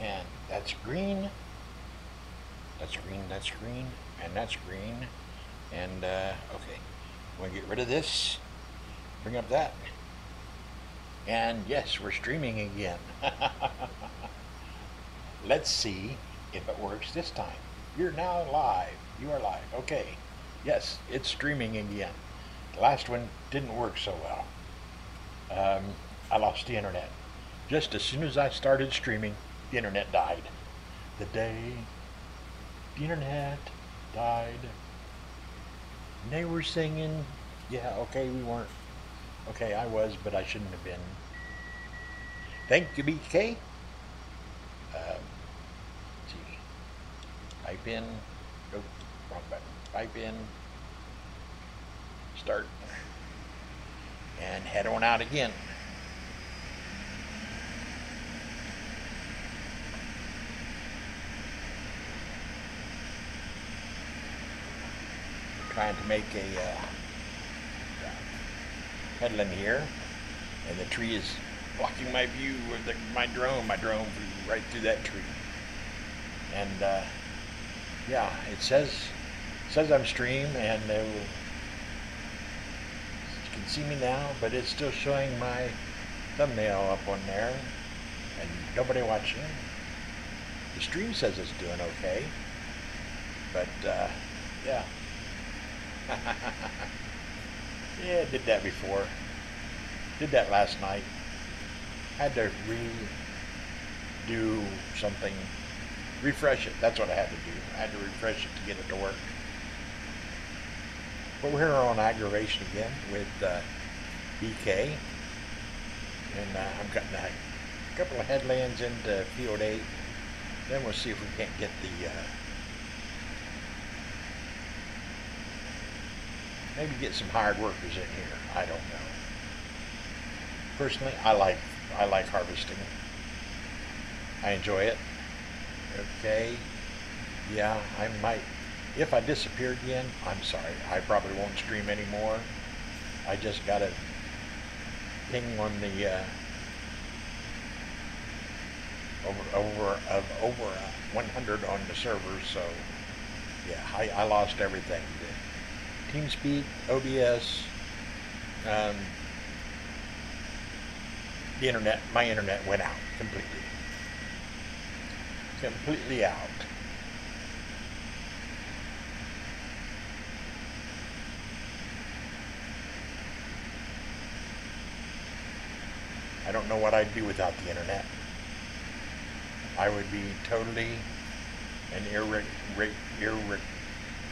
And that's green. That's green, that's green, and that's green. And, okay. I'm going to get rid of this. Bring up that. And yes, we're streaming again. Let's see if it works this time. You're now live. You are live. Okay. Yes, it's streaming again. The last one didn't work so well. I lost the internet. Just as soon as I started streaming, the internet died. The day the internet died. And they were singing. Yeah, okay, we weren't. Okay, I was, but I shouldn't have been. Thank you, BK. Let's see. Pipe in. Nope, wrong button. Pipe in. Start. And head on out again. We're trying to make a headland here, and the tree is blocking my view with my drone. My drone flew right through that tree. And yeah, it says I'm streamed, and you can see me now, but it's still showing my thumbnail up on there, and nobody watching. The stream says it's doing okay, but yeah. Yeah, did that before. Did that last night. Had to redo something. Refresh it. That's what I had to do. I had to refresh it to get it to work. But we're here on AgroVation again with BK. And I'm cutting a couple of headlands into field 8. Then we'll see if we can't get the maybe get some hired workers in here. I don't know. Personally, I like harvesting. I enjoy it. Okay. Yeah, I might. If I disappear again, I'm sorry. I probably won't stream anymore. I just got a ping on the over 100 on the server. So yeah, I lost everything. TeamSpeak, OBS, the internet, my internet went out completely. Completely out. I don't know what I'd do without the internet. I would be totally an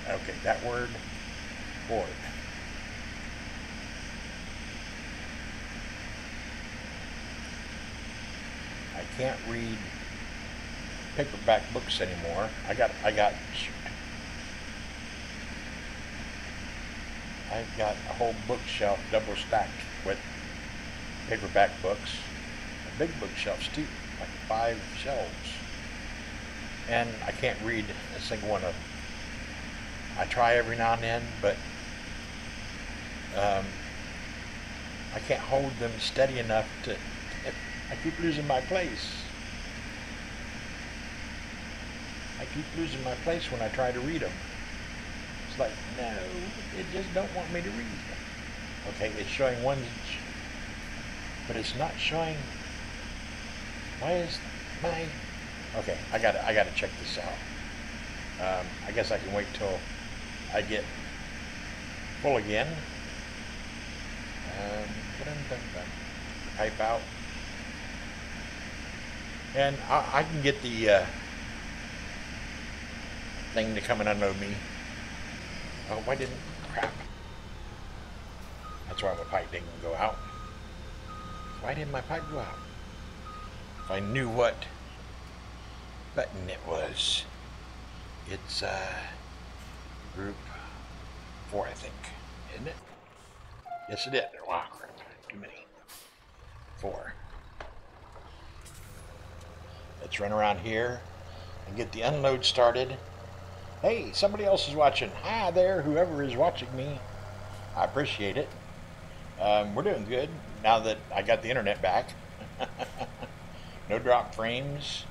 okay, that word, bored. I can't read paperback books anymore. I've got a whole bookshelf double stacked with paperback books, and big bookshelves too, like 5 shelves. And I can't read a single one of them. I try every now and then, but I can't hold them steady enough to. I keep losing my place. I keep losing my place when I try to read them. It's like, no, it just don't want me to read. Okay, it's showing one, but it's not showing. Why is my? Okay, I gotta check this out. I guess I can wait till I get full again. Pipe out. And I can get the thing to come and unload me. Oh, why didn't, crap. That's why my pipe didn't go out. Why didn't my pipe go out? If I knew what button it was. It's group 4, I think, isn't it? Yes, it is. Wow, crap. Too many. 4. Let's run around here and get the unload started. Hey, somebody else is watching. Hi there, whoever is watching me. I appreciate it. We're doing good now that I got the internet back. No drop frames.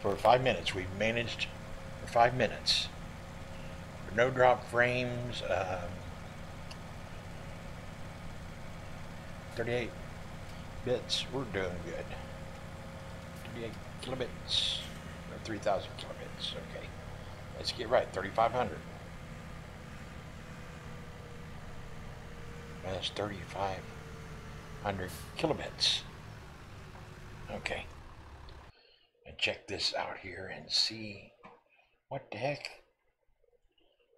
for 5 minutes. We've managed for 5 minutes. No drop frames. 38 bits. We're doing good. 38 kilobits. Or 3,000 kilobits. Okay. Let's get right. 3,500. That's 3,500 kilobits. Okay. And check this out here and see what the heck.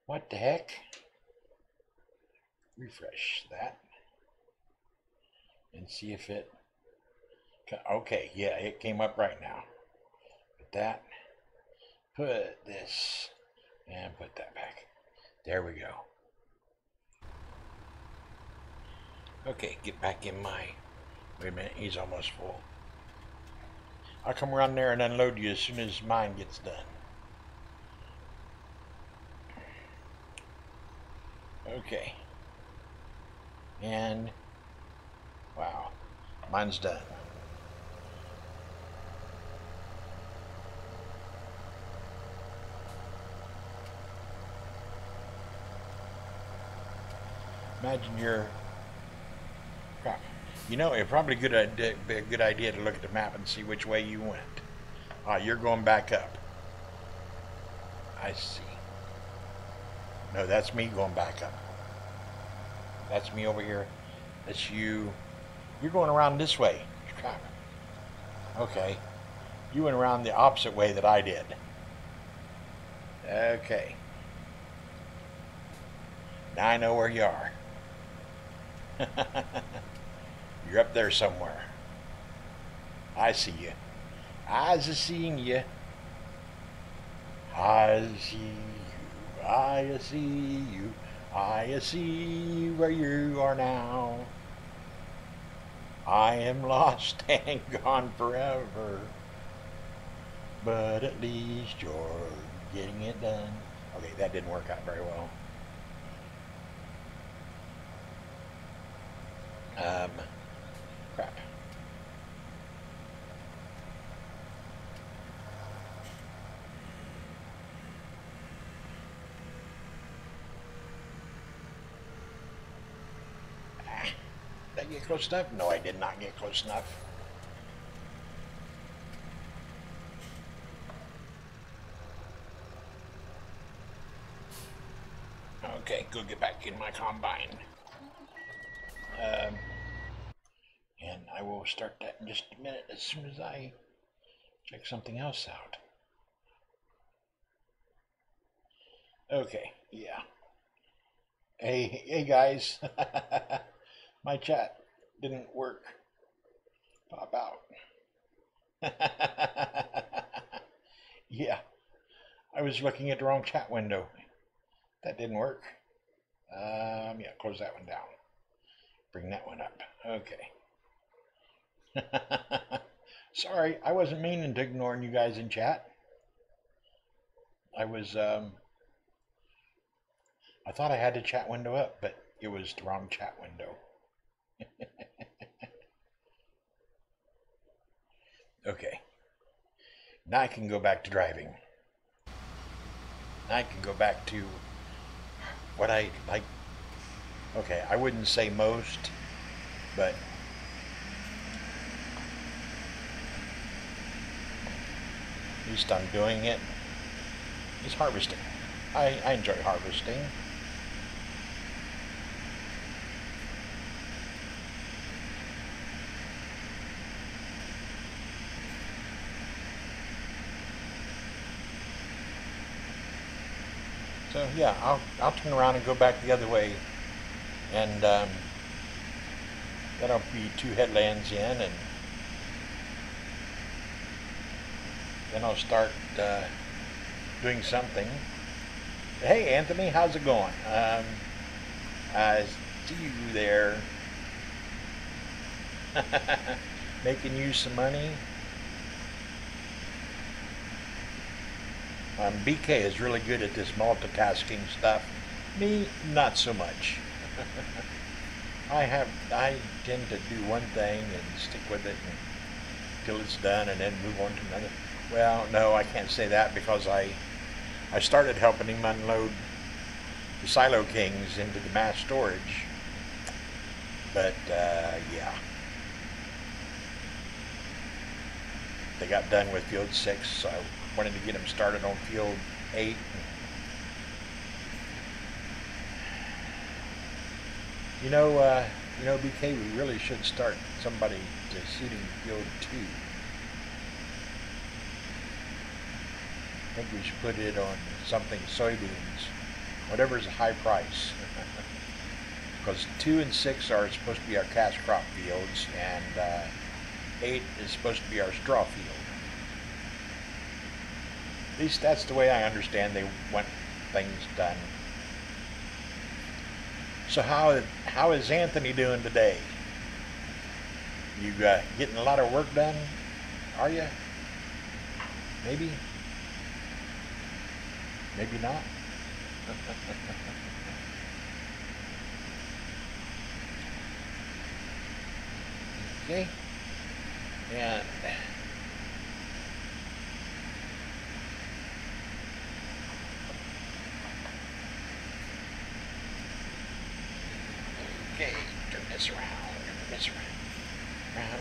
What the heck? Refresh that and see if it. Okay, yeah, it came up right now. Put that. Put this and put that back. There we go. Okay, get back in my. Wait a minute, he's almost full. I'll come around there and unload you as soon as mine gets done. Okay. And wow, mine's done. Imagine you're crap. You know, it's probably be a good idea to look at the map and see which way you went. You're going back up. I see. No, that's me going back up. That's me over here. That's you. You're going around this way. Crap. Okay. You went around the opposite way that I did. Okay. Now I know where you are. You're up there somewhere. I see you. I's seeing you. I see you. I see you. I see where you are now. I am lost and gone forever. But at least you're getting it done. Okay, that didn't work out very well. Crap. Did I get close enough? No, I did not get close enough. Okay, go get back in my combine. And I will start that in just a minute as soon as I check something else out. Okay, yeah. Hey guys. My chat didn't work. Pop out. Yeah, I was looking at the wrong chat window. That didn't work. Yeah, close that one down. Bring that one up. Okay. Sorry, I wasn't meaning to ignoring you guys in chat. I was, I thought I had the chat window up, but it was the wrong chat window. Okay. Now I can go back to driving. Now I can go back to what I like. Okay, I wouldn't say most, but at least I'm doing it. It's harvesting. I enjoy harvesting. So yeah, I'll turn around and go back the other way, and that'll be 2 headlands in, and then I'll start doing something. Hey Anthony, how's it going? I see you there. Making you some money. BK is really good at this multitasking stuff. Me, not so much. I tend to do one thing and stick with it until it's done, and then move on to another. Well, no, I can't say that because I started helping him unload the Silo Kings into the mass storage. But, yeah. They got done with Field 6, so I wanted to get them started on Field 8. You know, BK, we really should start somebody to seeding Field 2. I think we should put it on something soybeans, whatever's a high price. Because 2 and 6 are supposed to be our cash crop fields, and 8 is supposed to be our straw field. At least that's the way I understand they want things done. So how is Anthony doing today? You getting a lot of work done? Are you? Maybe? Maybe not? Okay. And okay, turn this around,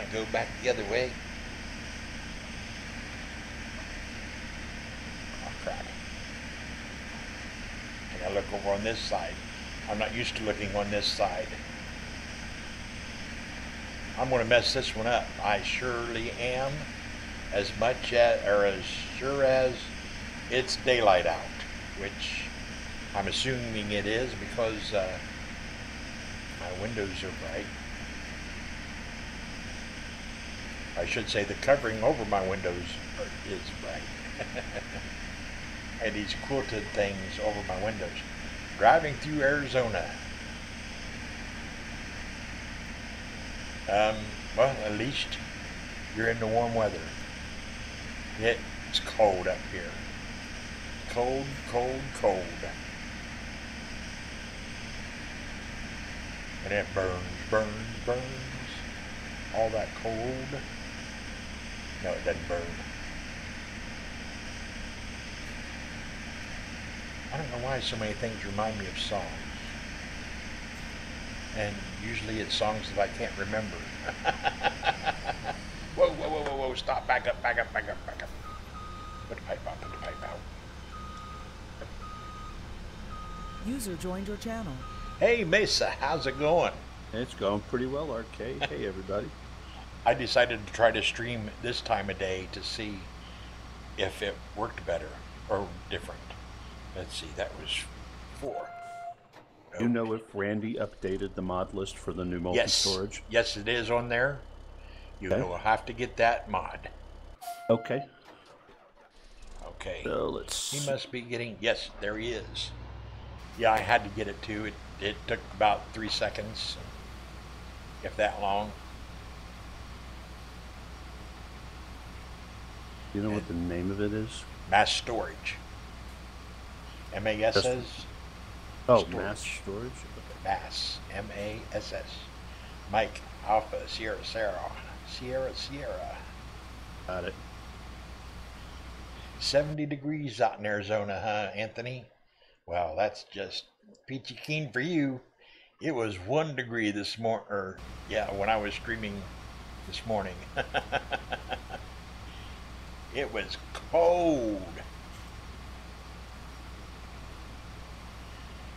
and go back the other way. Oh crap. I gotta look over on this side. I'm not used to looking on this side. I'm going to mess this one up. I surely am, as sure as it's daylight out, which I'm assuming it is because my windows are bright. I should say the covering over my windows is bright. And these quilted things over my windows. Driving through Arizona. Well, at least you're in the warm weather. It's cold up here. Cold, cold, cold. And it burns, burns, burns. All that cold. No, it doesn't burn. I don't know why so many things remind me of songs. And usually it's songs that I can't remember. Whoa, whoa, whoa, whoa, whoa, stop, back up, back up, back up, back up. Put the pipe out, put the pipe out. User joined your channel. Hey, Mesa, how's it going? It's going pretty well, Arcade. Hey, everybody. I decided to try to stream this time of day to see if it worked better or different. Let's see, that was 4. You know if Randy updated the mod list for the new multi-storage? Yes, it is on there. You will have to get that mod. Okay. Okay. So let's... He must be getting... Yes, there he is. Yeah, I had to get it too. It took about 3 seconds, if that long. You know what the name of it is? Mass storage. M-A-S-S. Oh, storage. mass storage? Okay. Mass. M-A-S-S. Mike, Alpha, Sierra, Sarah. Sierra, Sierra. Got it. 70 degrees out in Arizona, huh, Anthony? Well, that's just peachy keen for you. It was 1 degree this morning, or yeah, when I was streaming this morning. It was cold.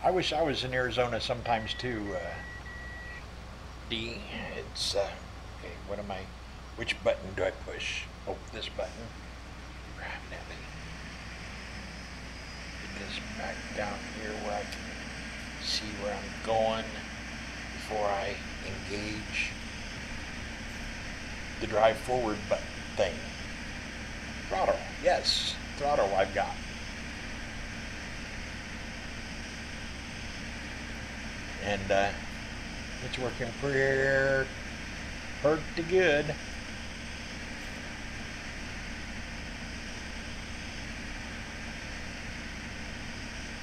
I wish I was in Arizona sometimes too. D, it's okay. What am I? Which button do I push? Oh, this button. Grab that. Get this back down here where I can see where I'm going before I engage the drive forward button thing. Throttle, yes, throttle I've got. And it's working pretty good.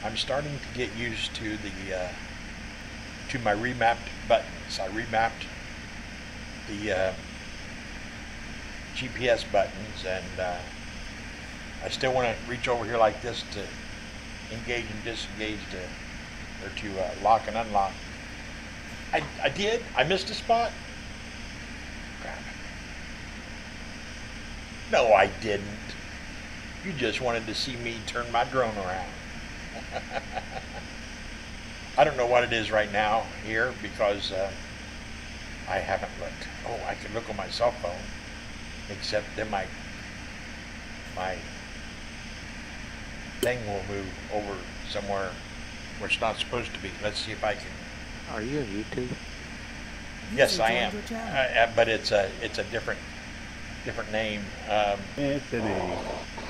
I'm starting to get used to the to my remapped buttons. I remapped the GPS buttons, and I still want to reach over here like this to engage and disengage or to lock and unlock. I did. I missed a spot. Crap. No, I didn't. You just wanted to see me turn my drone around. I don't know what it is right now here because I haven't looked. Oh, I can look on my cell phone, except then my thing will move over somewhere where it's not supposed to be. Let's see if I can. Are you on YouTube? Yes, I am. But it's a different name. Anthony.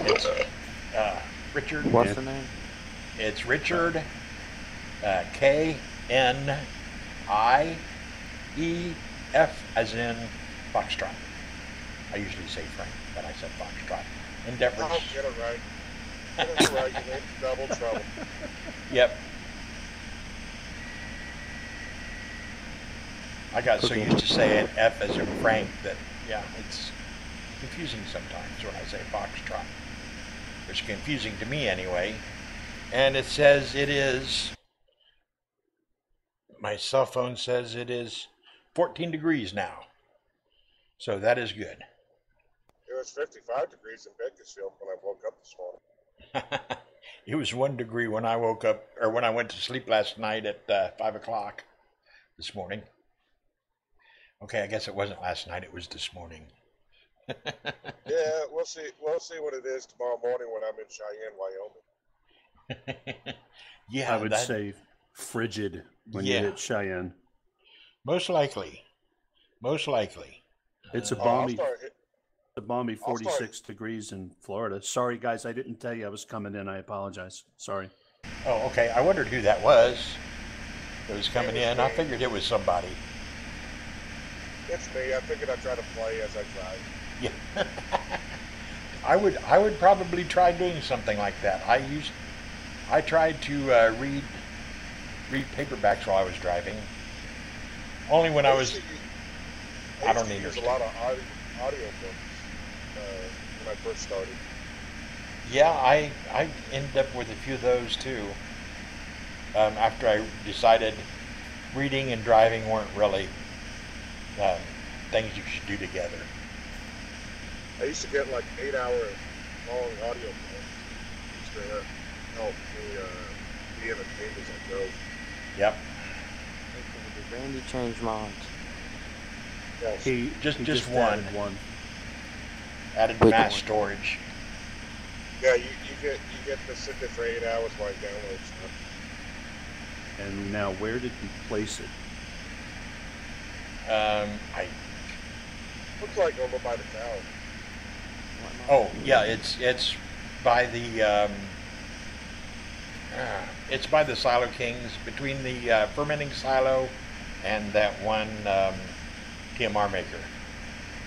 It's Richard. What's the name? It's Richard KNIEF as in Foxtrot. I usually say Frank, but I said Foxtrot. In deference. Oh, get it right. Get it right. You made double trouble. Yep. I got so used to saying F as in Frank that, yeah, it's confusing sometimes when I say Foxtrot. It's confusing to me anyway. And it says it is, my cell phone says it is 14 degrees now. So that is good. It was 55 degrees in Bakersfield when I woke up this morning. It was 1 degree when I woke up, or when I went to sleep last night at 5 o'clock this morning. Okay, I guess it wasn't last night, it was this morning. Yeah, we'll see what it is tomorrow morning when I'm in Cheyenne, Wyoming. Yeah, I would say frigid when you hit Cheyenne. Most likely. It's a balmy 46 degrees in Florida. Sorry, guys, I didn't tell you I was coming in. I apologize. Sorry. Oh, okay. I wondered who that was that was coming in. I figured it was somebody. It's me. I figured I'd try to play as I tried. Yeah. I would probably try doing something like that. I tried to read paperbacks while I was driving. Only when I was. I don't need use a lot of audio books when I first started. Yeah, I ended up with a few of those too. After I decided reading and driving weren't really things you should do together. I used to get like 8-hour long audio books. Used to help me be entertained as I drove. Yep. Did Randy change mods? Yes. He just one. added one. Added Which mass one? storage. Yeah, you get to sit there for 8 hours while you download stuff. And now, where did he place it? I. Looks like over by the tower. Oh yeah, it's by the it's by the Silo Kings, between the fermenting silo and that one TMR maker.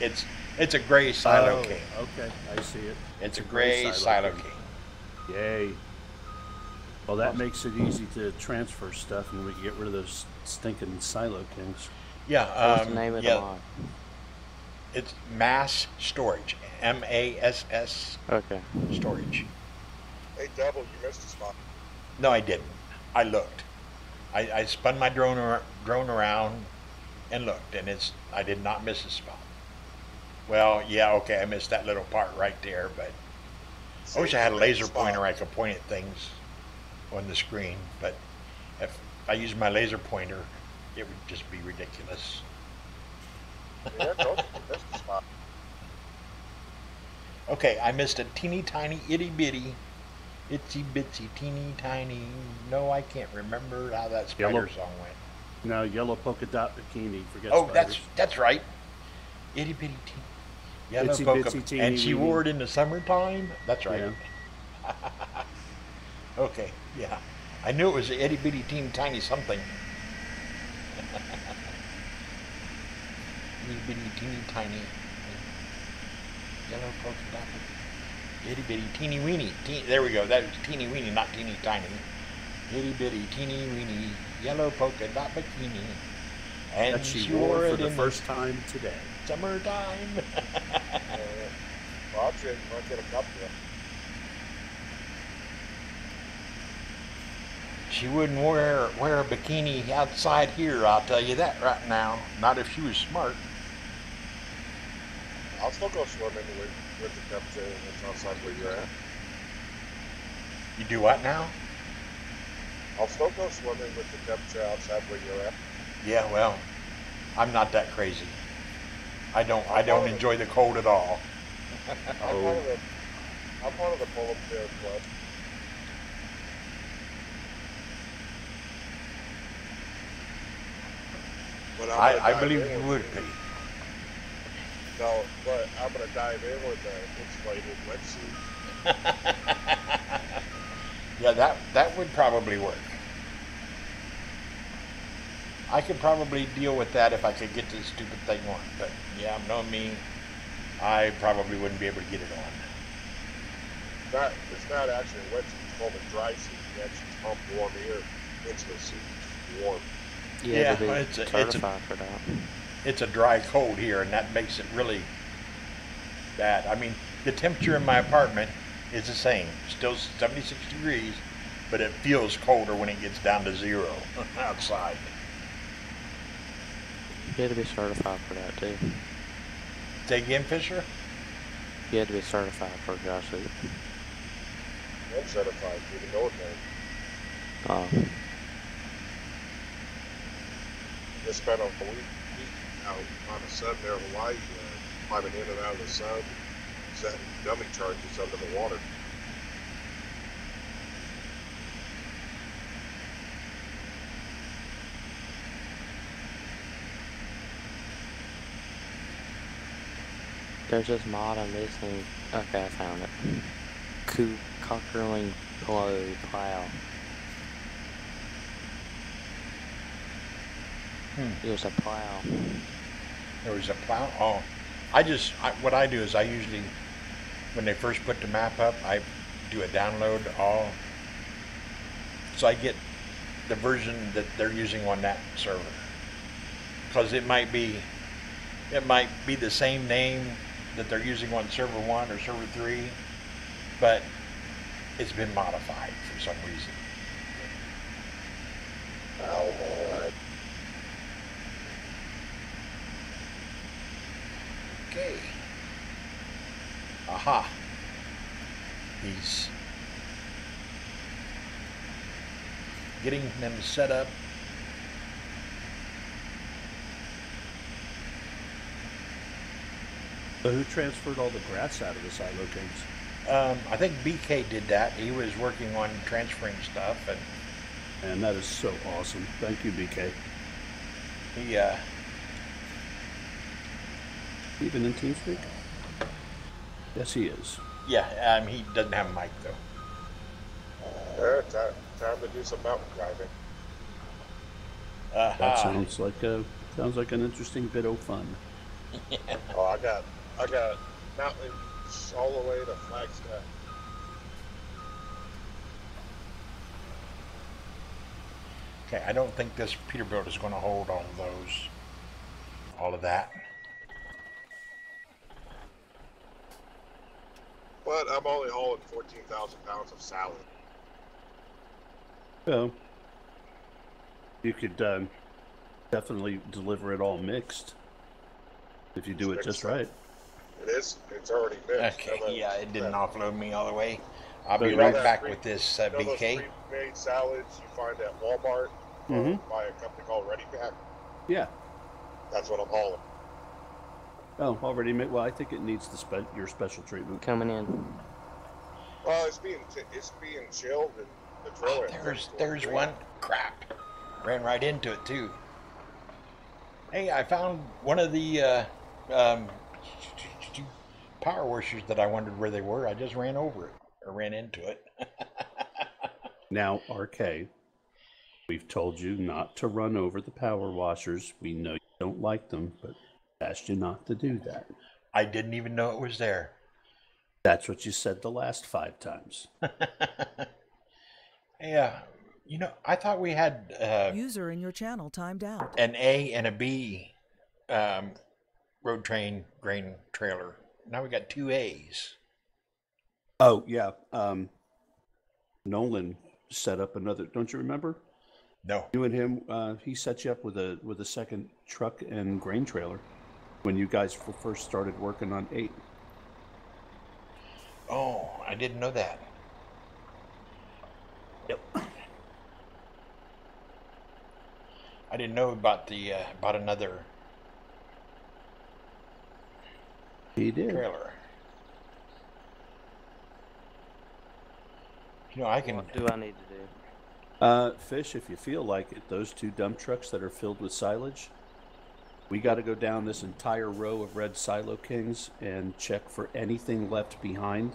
It's a gray Silo King. Okay, I see it. It's a gray Silo King. Yay. Well, that makes it easy to transfer stuff, and we can get rid of those stinking Silo Kings. Yeah. What's the name of the mod? It's mass storage. MASS Okay. storage. Hey, Double, you missed a spot. No, I didn't. I looked. I spun my drone around and looked, and I did not miss a spot. Well, yeah, okay, I missed that little part right there, but I wish I had a laser pointer I could point at things on the screen, but if I used my laser pointer, it would just be ridiculous. Yeah, you missed a spot. Okay, I missed a teeny tiny itty bitty, itsy bitsy teeny tiny. No, I can't remember how that spider song went. Now, yellow polka dot bikini. Forget Oh, spiders. that's right. Itty bitty teeny. Yellow Itsy polka, bitsy teeny and she weeny. wore it in the summertime. That's right. Yeah. Okay, yeah. I knew it was a itty bitty teeny tiny something. Itty bitty teeny tiny. Yellow polka dot. Itty bitty teeny weeny. There we go. That was teeny weeny, not teeny tiny. Itty bitty teeny weeny yellow polka dot bikini. And That she wore for the first time today. Summertime. Well, I'll get a couple of She wouldn't wear a bikini outside here, I'll tell you that right now. Not if she was smart. I'll still go swimming with the temperature that's outside where you're at. You do what now? I'll still go swimming with the temperature outside where you're at. Yeah, well, I'm not that crazy. I don't enjoy the cold at all. I'm part of the Polar Bear Club. But I believe you would be. No, but I'm gonna dive in with an insulated wetsuit. Yeah, that would probably work. I could probably deal with that if I could get this stupid thing on. But yeah, knowing me, I probably wouldn't be able to get it on. It's not actually a wetsuit. It's called a dry suit. You actually pump warm air into the suit. It's warm. Yeah, to be it's certified for that. It's a dry cold here, and that makes it really bad. I mean, the temperature in my apartment is the same, still 76 degrees, but it feels colder when it gets down to 0 outside. You had to be certified for that too. Say again, Fisher? You had to be certified for a dry suit. I'm certified through the military. Oh, Just spent a week out on the sun there in Hawaii, climbing in and out of the sun, setting dummy charges under the water. there's this mod on this thing. Okay, I found it. Cockerling plow. There's a plow. There was a plow. Oh, what I do is I usually, when they first put the map up, I do a download all, so I get the version that they're using on that server. Because it might be the same name that they're using on server 1 or server 3, but it's been modified for some reason. Okay. Aha. He's getting them set up. So who transferred all the grass out of the silo cans? I think BK did that. He was working on transferring stuff, And that is so awesome. Thank you, BK. he Even in TeamSpeak? Yes, he is. yeah, he doesn't have a mic though. Time to do some mountain climbing. That sounds like an interesting bit of fun. Oh, I got mountains all the way to Flagstaff. Okay, I don't think this Peterbilt is going to hold all of that. But I'm only hauling 14,000 pounds of salad. Well, you could definitely deliver it all mixed if you do it just right. It is. It's already mixed. Okay, yeah, it didn't offload me all the way. I'll be You right know back that with this You know those BK. pre-made salads you find at Walmart by a company called Ready Pack? Yeah. That's what I'm hauling. Oh, already made. Well, I think it needs your special treatment. Coming in. Well, it's being chilled and the trailer. There's one. Crap. Ran right into it too. Hey, I found one of the power washers that I wondered where they were. I just ran over it or ran into it. Now, RK, we've told you not to run over the power washers. We know you don't like them, but asked you not to do that. I didn't even know it was there. That's what you said the last 5 times. Yeah, I thought we had User in your channel timed out. an A and a B road train grain trailer. Now we got 2 A's. Oh, yeah. Nolan set up another. Don't you remember? No. You and him. He set you up with a second truck and grain trailer when you guys first started working on 8. Oh, I didn't know that. Yep. I didn't know about the about another He did. trailer. You know, I can. What do I need to do? Fish, if you feel like it, those 2 dump trucks that are filled with silage, we got to go down this entire row of red Silo Kings and check for anything left behind.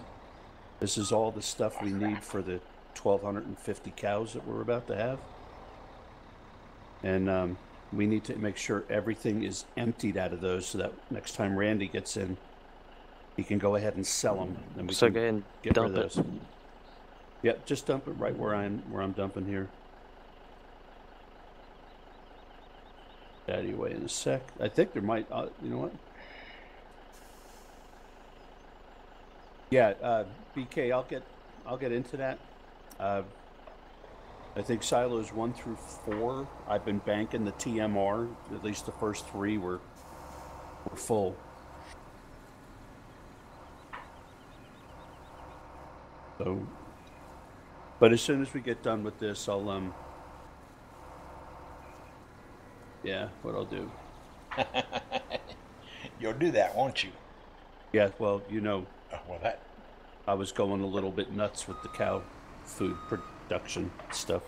This is all the stuff we need for the 1,250 cows that we're about to have. And we need to make sure everything is emptied out of those so that next time Randy gets in, he can go ahead and sell them. And we So can go ahead and get dump rid it. of those. Yep, just dump it right where I'm dumping here. Out of your way in a sec. I think there might. You know what? Yeah, BK. I'll get into that. I think silos 1 through 4. I've been banking the TMR. At least the first 3 were full. So, but as soon as we get done with this, I'll yeah, what I'll do. You'll do that, won't you? Yeah, well, you know, Well, that. I was going a little bit nuts with the cow food production stuff.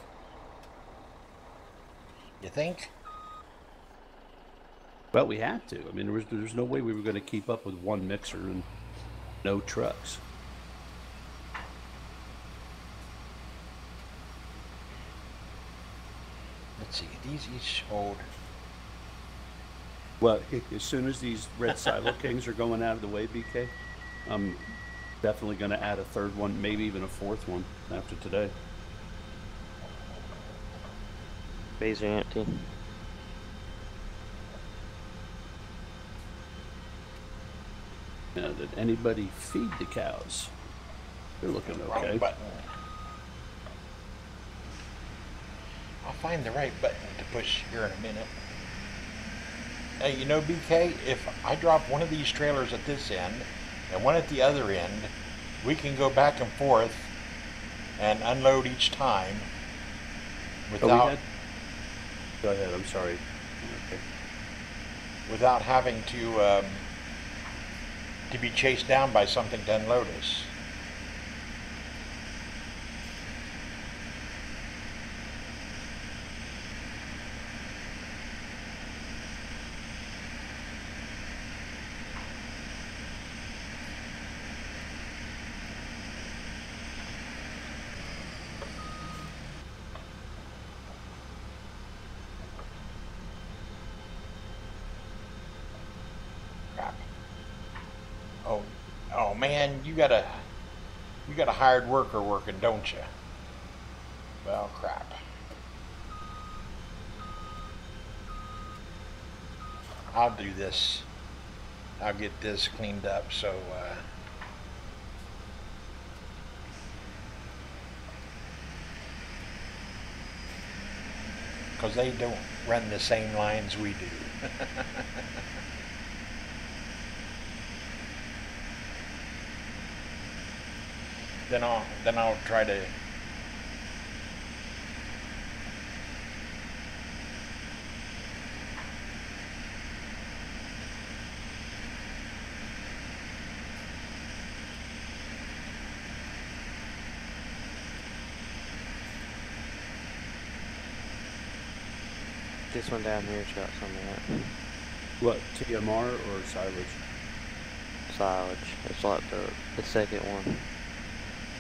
You think? Well, we had to. I mean, there's no way we were going to keep up with 1 mixer and no trucks. Let's see. These each hold. Well, as soon as these red Silo Kings are going out of the way, BK, I'm definitely going to add a 3rd one, maybe even a 4th one after today. Bays are empty. Now, did anybody feed the cows? They're looking Wrong okay. button. I'll find the right button to push here in a minute. Hey, you know, BK, if I drop one of these trailers at this end and one at the other end, we can go back and forth and unload each time without Go ahead, I'm sorry. Okay. without having to be chased down by something to unload us. Crap. Oh man, you got a hired worker working, don't you? Well, crap. I'll do this. I'll get this cleaned up so because they don't run the same lines we do. Then I'll try to This one down here's got some of that. What, TMR or silage? Silage. It's like the second one.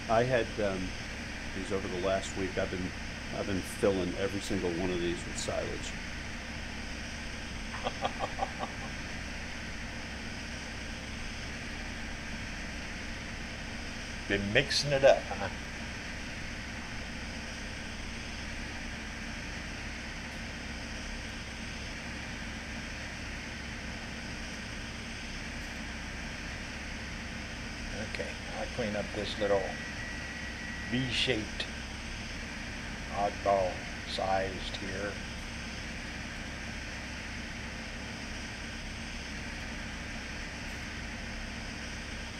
I had these over the last week. I've been filling every single one of these with silage. been mixing it up, huh? Okay, I'll clean up this little V-shaped oddball sized here.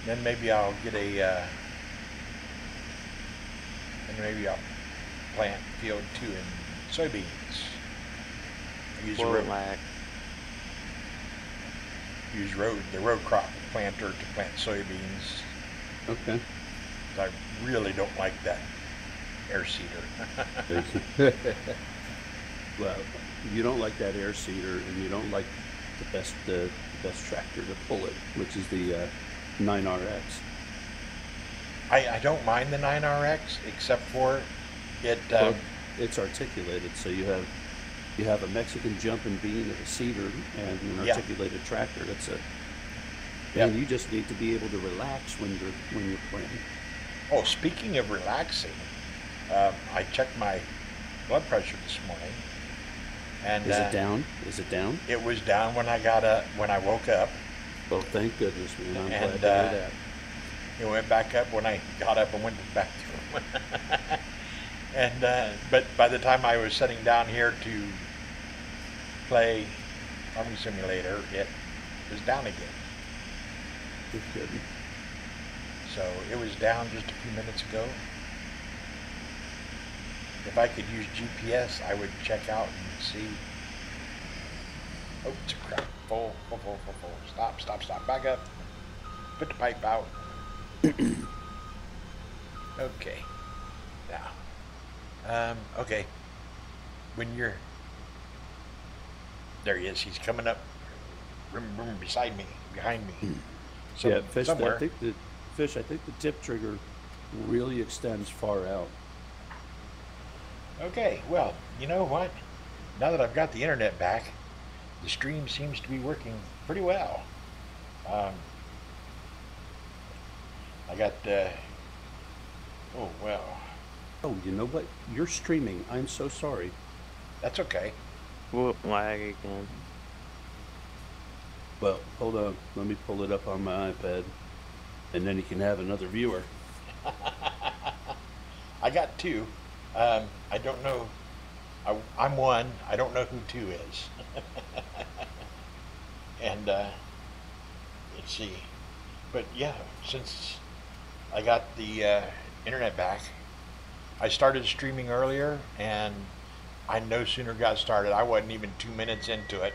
Then maybe I'll get a, and maybe I'll plant field 2 in soybeans. Use the road, the row crop planter to plant soybeans. Okay. I really don't like that air seeder. Well, you don't like that air seeder, and you don't like the best tractor to pull it, which is the 9RX. I don't mind the 9RX, except for it. Well, it's articulated, so you have a Mexican jumping bean, a seeder, and an articulated tractor. And you just need to be able to relax when you're playing. Oh, speaking of relaxing, I checked my blood pressure this morning, and is it down? It was down when I woke up. Well, thank goodness, man. I'm glad to hear that. It went back up when I got up and went to the bathroom. And but by the time I was sitting down here to play Farming Simulator, it was down again. That's good. So it was down just a few minutes ago. If I could use GPS, I would check out and see. Oh, it's a crap. Full. Stop. Back up. Put the pipe out. Okay. Now. Okay. When you're... There he is. He's coming up. Beside me. Behind me. Yeah, Fish, somewhere. I think the tip trigger really extends far out. Okay, well, you know what? Now that I've got the internet back, the stream seems to be working pretty well. I got, oh, well. Oh, you know what? You're streaming. I'm so sorry. That's okay. Whoop, lag again. Well, hold on. Let me pull it up on my iPad, and then you can have another viewer. I got 2. I don't know. I'm 1. I don't know who 2 is. And let's see. But yeah, since I got the internet back, I started streaming earlier, and I no sooner got started, I wasn't even 2 minutes into it,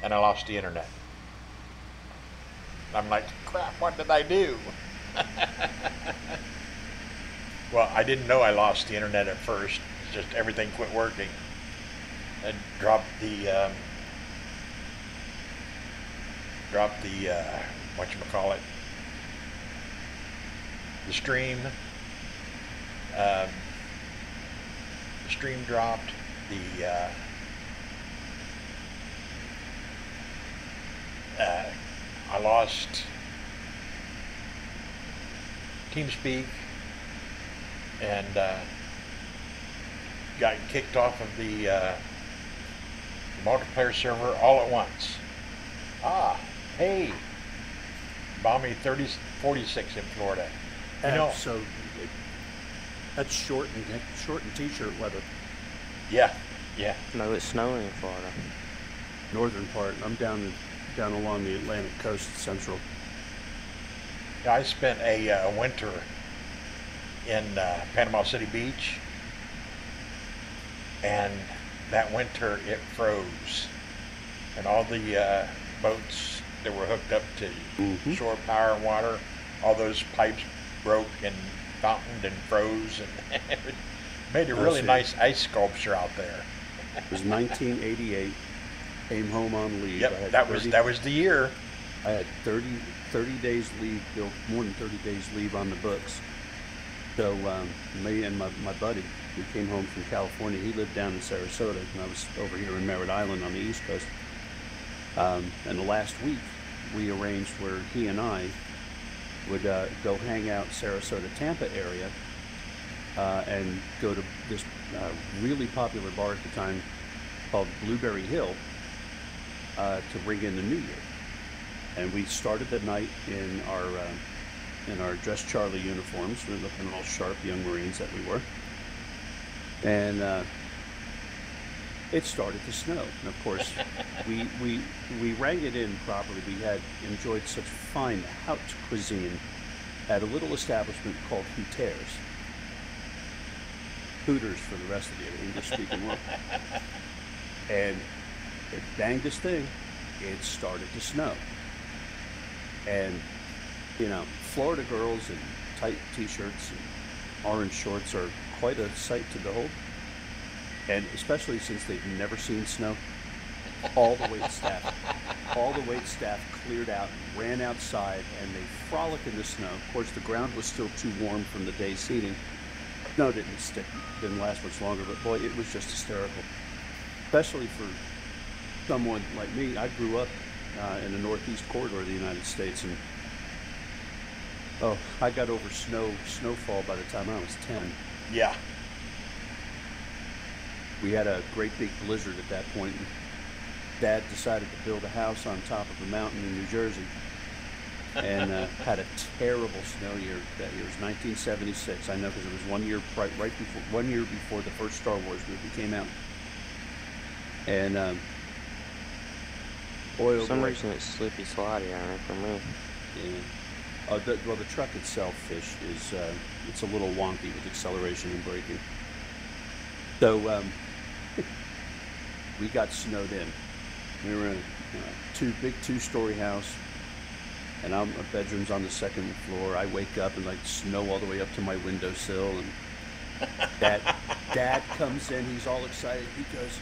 and I lost the internet. I'm like, crap, what did I do? Well, I didn't know I lost the internet at first. It's just everything quit working. I dropped the whatchamacallit, the stream. The stream dropped. I lost TeamSpeak and got kicked off of the multiplayer server all at once. Hey, Balmy 3046 in Florida. You know, so that's short and t-shirt weather. Yeah. No, it's snowing in Florida. Northern part. I'm down along the Atlantic coast, central. I spent a winter in Panama City Beach, and that winter it froze, and all the boats that were hooked up to shore power and water, all those pipes broke and fountained and froze, and made a really nice ice sculpture out there. It was 1988. Came home on leave. Yep, that was the year. I had 30 days leave, more than 30 days leave on the books. So me and my buddy, we came home from California. He lived down in Sarasota, and I was over here in RDAllen on the East Coast. And the last week, we arranged where he and I would go hang out Sarasota, Tampa area, and go to this really popular bar at the time called Blueberry Hill to bring in the new year. And we started the night in our Dress Charlie uniforms. We were looking all sharp young Marines that we were. And it started to snow. And of course, we rang it in properly. We had enjoyed such fine haute cuisine at a little establishment called Hooters for the rest of you English-speaking world. And it banged this thing. It started to snow. And, you know, Florida girls in tight t-shirts and orange shorts are quite a sight to behold. And especially since they've never seen snow, all the wait staff cleared out and ran outside, and they frolicked in the snow. Of course, the ground was still too warm from the day's seeding. Snow didn't last much longer, but boy, it was just hysterical. Especially for someone like me. I grew up in the northeast corridor of the United States, and I got over snowfall by the time I was 10. Yeah. We had a great big blizzard at that point, and Dad decided to build a house on top of a mountain in New Jersey, and had a terrible snow year. That year was 1976. I know because it was 1 year before the first Star Wars movie came out. And for some reason it's sleepy slidey on it for me. Yeah. The truck itself, Fish, is it's a little wonky with acceleration and braking. So we got snowed in. We were in a big two-story house, and our bedroom's on the second floor. I wake up and like snow all the way up to my windowsill, and Dad comes in. He's all excited. He goes,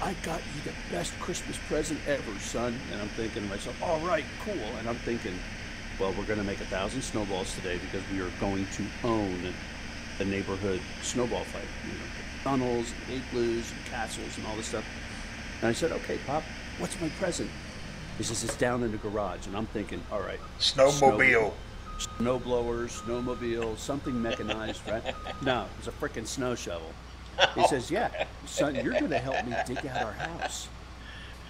"I got you the best Christmas present ever, son." And I'm thinking to myself, all right, cool. And I'm thinking, well, we're going to make 1,000 snowballs today because we are going to own the neighborhood snowball fight. You know, tunnels, and igloos, and castles, and all this stuff. And I said, "Okay, Pop, what's my present?" He says, "It's down in the garage." And I'm thinking, all right. Snowmobile. Snowblower, snowmobile, something mechanized, right? No, it was a frickin' snow shovel. He says, "Yeah, son, you're going to help me dig out our house."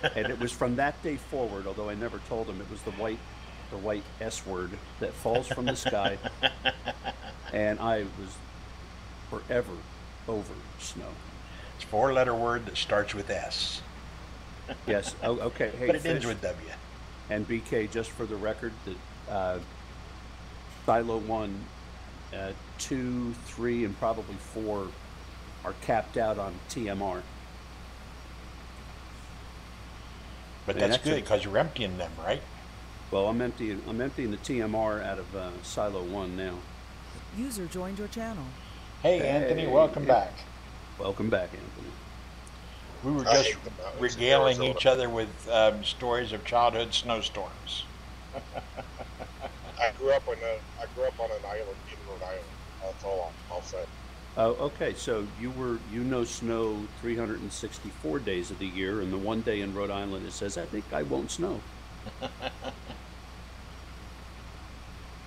And it was from that day forward, although I never told him, it was the white S word that falls from the sky. And I was forever over snow. It's a 4-letter word that starts with S. Yes. Oh, okay. Hey, but it Fish, ends with W. And BK, just for the record, that Silo 1, 2, 3, and probably 4 are capped out on TMR. But that's good because you're emptying them, right? Well, I'm emptying the TMR out of Silo 1 now. User joined your channel. Hey, Anthony, welcome back. Welcome back, Anthony. We were just regaling each other with stories of childhood snowstorms. I grew up on an island in Rhode Island. That's all I'll say. Oh, okay. So you know snow 364 days of the year, and the one day in Rhode Island it says, "I think I won't snow."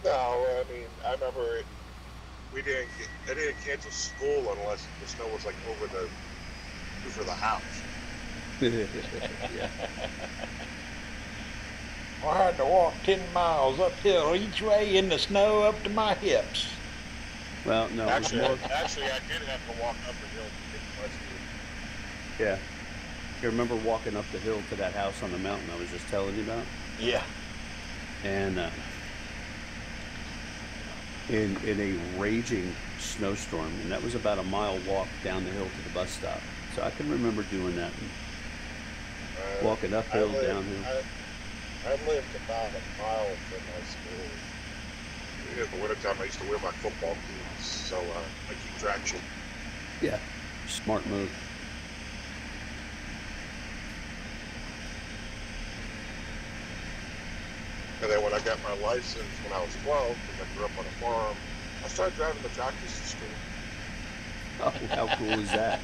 No, I mean, I remember they didn't cancel school unless the snow was like over the house. Yeah. I had to walk 10 miles uphill each way in the snow up to my hips. Well, no. Actually, I did have to walk up the hill to get to my school. Yeah. You remember walking up the hill to that house on the mountain I was just telling you about? Yeah. And in a raging snowstorm, and that was about a mile walk down the hill to the bus stop. So I can remember doing that. Walking uphill, downhill. I lived about a mile from my school. In the wintertime, I used to wear my football boots, so I keep traction. Yeah, smart move. And then when I got my license when I was 12, because I grew up on a farm, I started driving the tractors to school. Oh, how cool is that?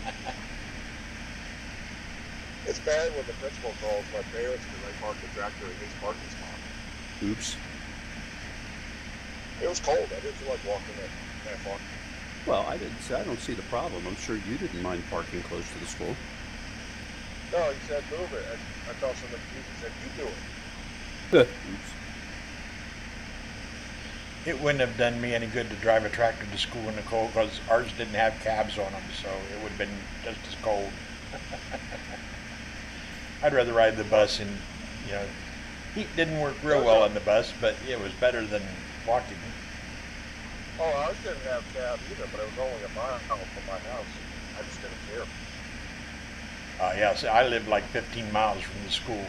It's bad when the principal calls my parents because I parked the tractor in his parking spot. Oops. It was cold. I didn't feel like walking that far. Well, I don't see the problem. I'm sure you didn't mind parking close to the school. No, he said move it. I felt so confused. He said, "You do it." Oops. It wouldn't have done me any good to drive a tractor to school in the cold because ours didn't have cabs on them, so it would have been just as cold. I'd rather ride the bus, and you know, heat didn't work real well on the bus, but it was better than walking. Oh, ours didn't have cab either, but it was only a mile from my house. I just didn't care. Yeah, so I lived like 15 miles from the school.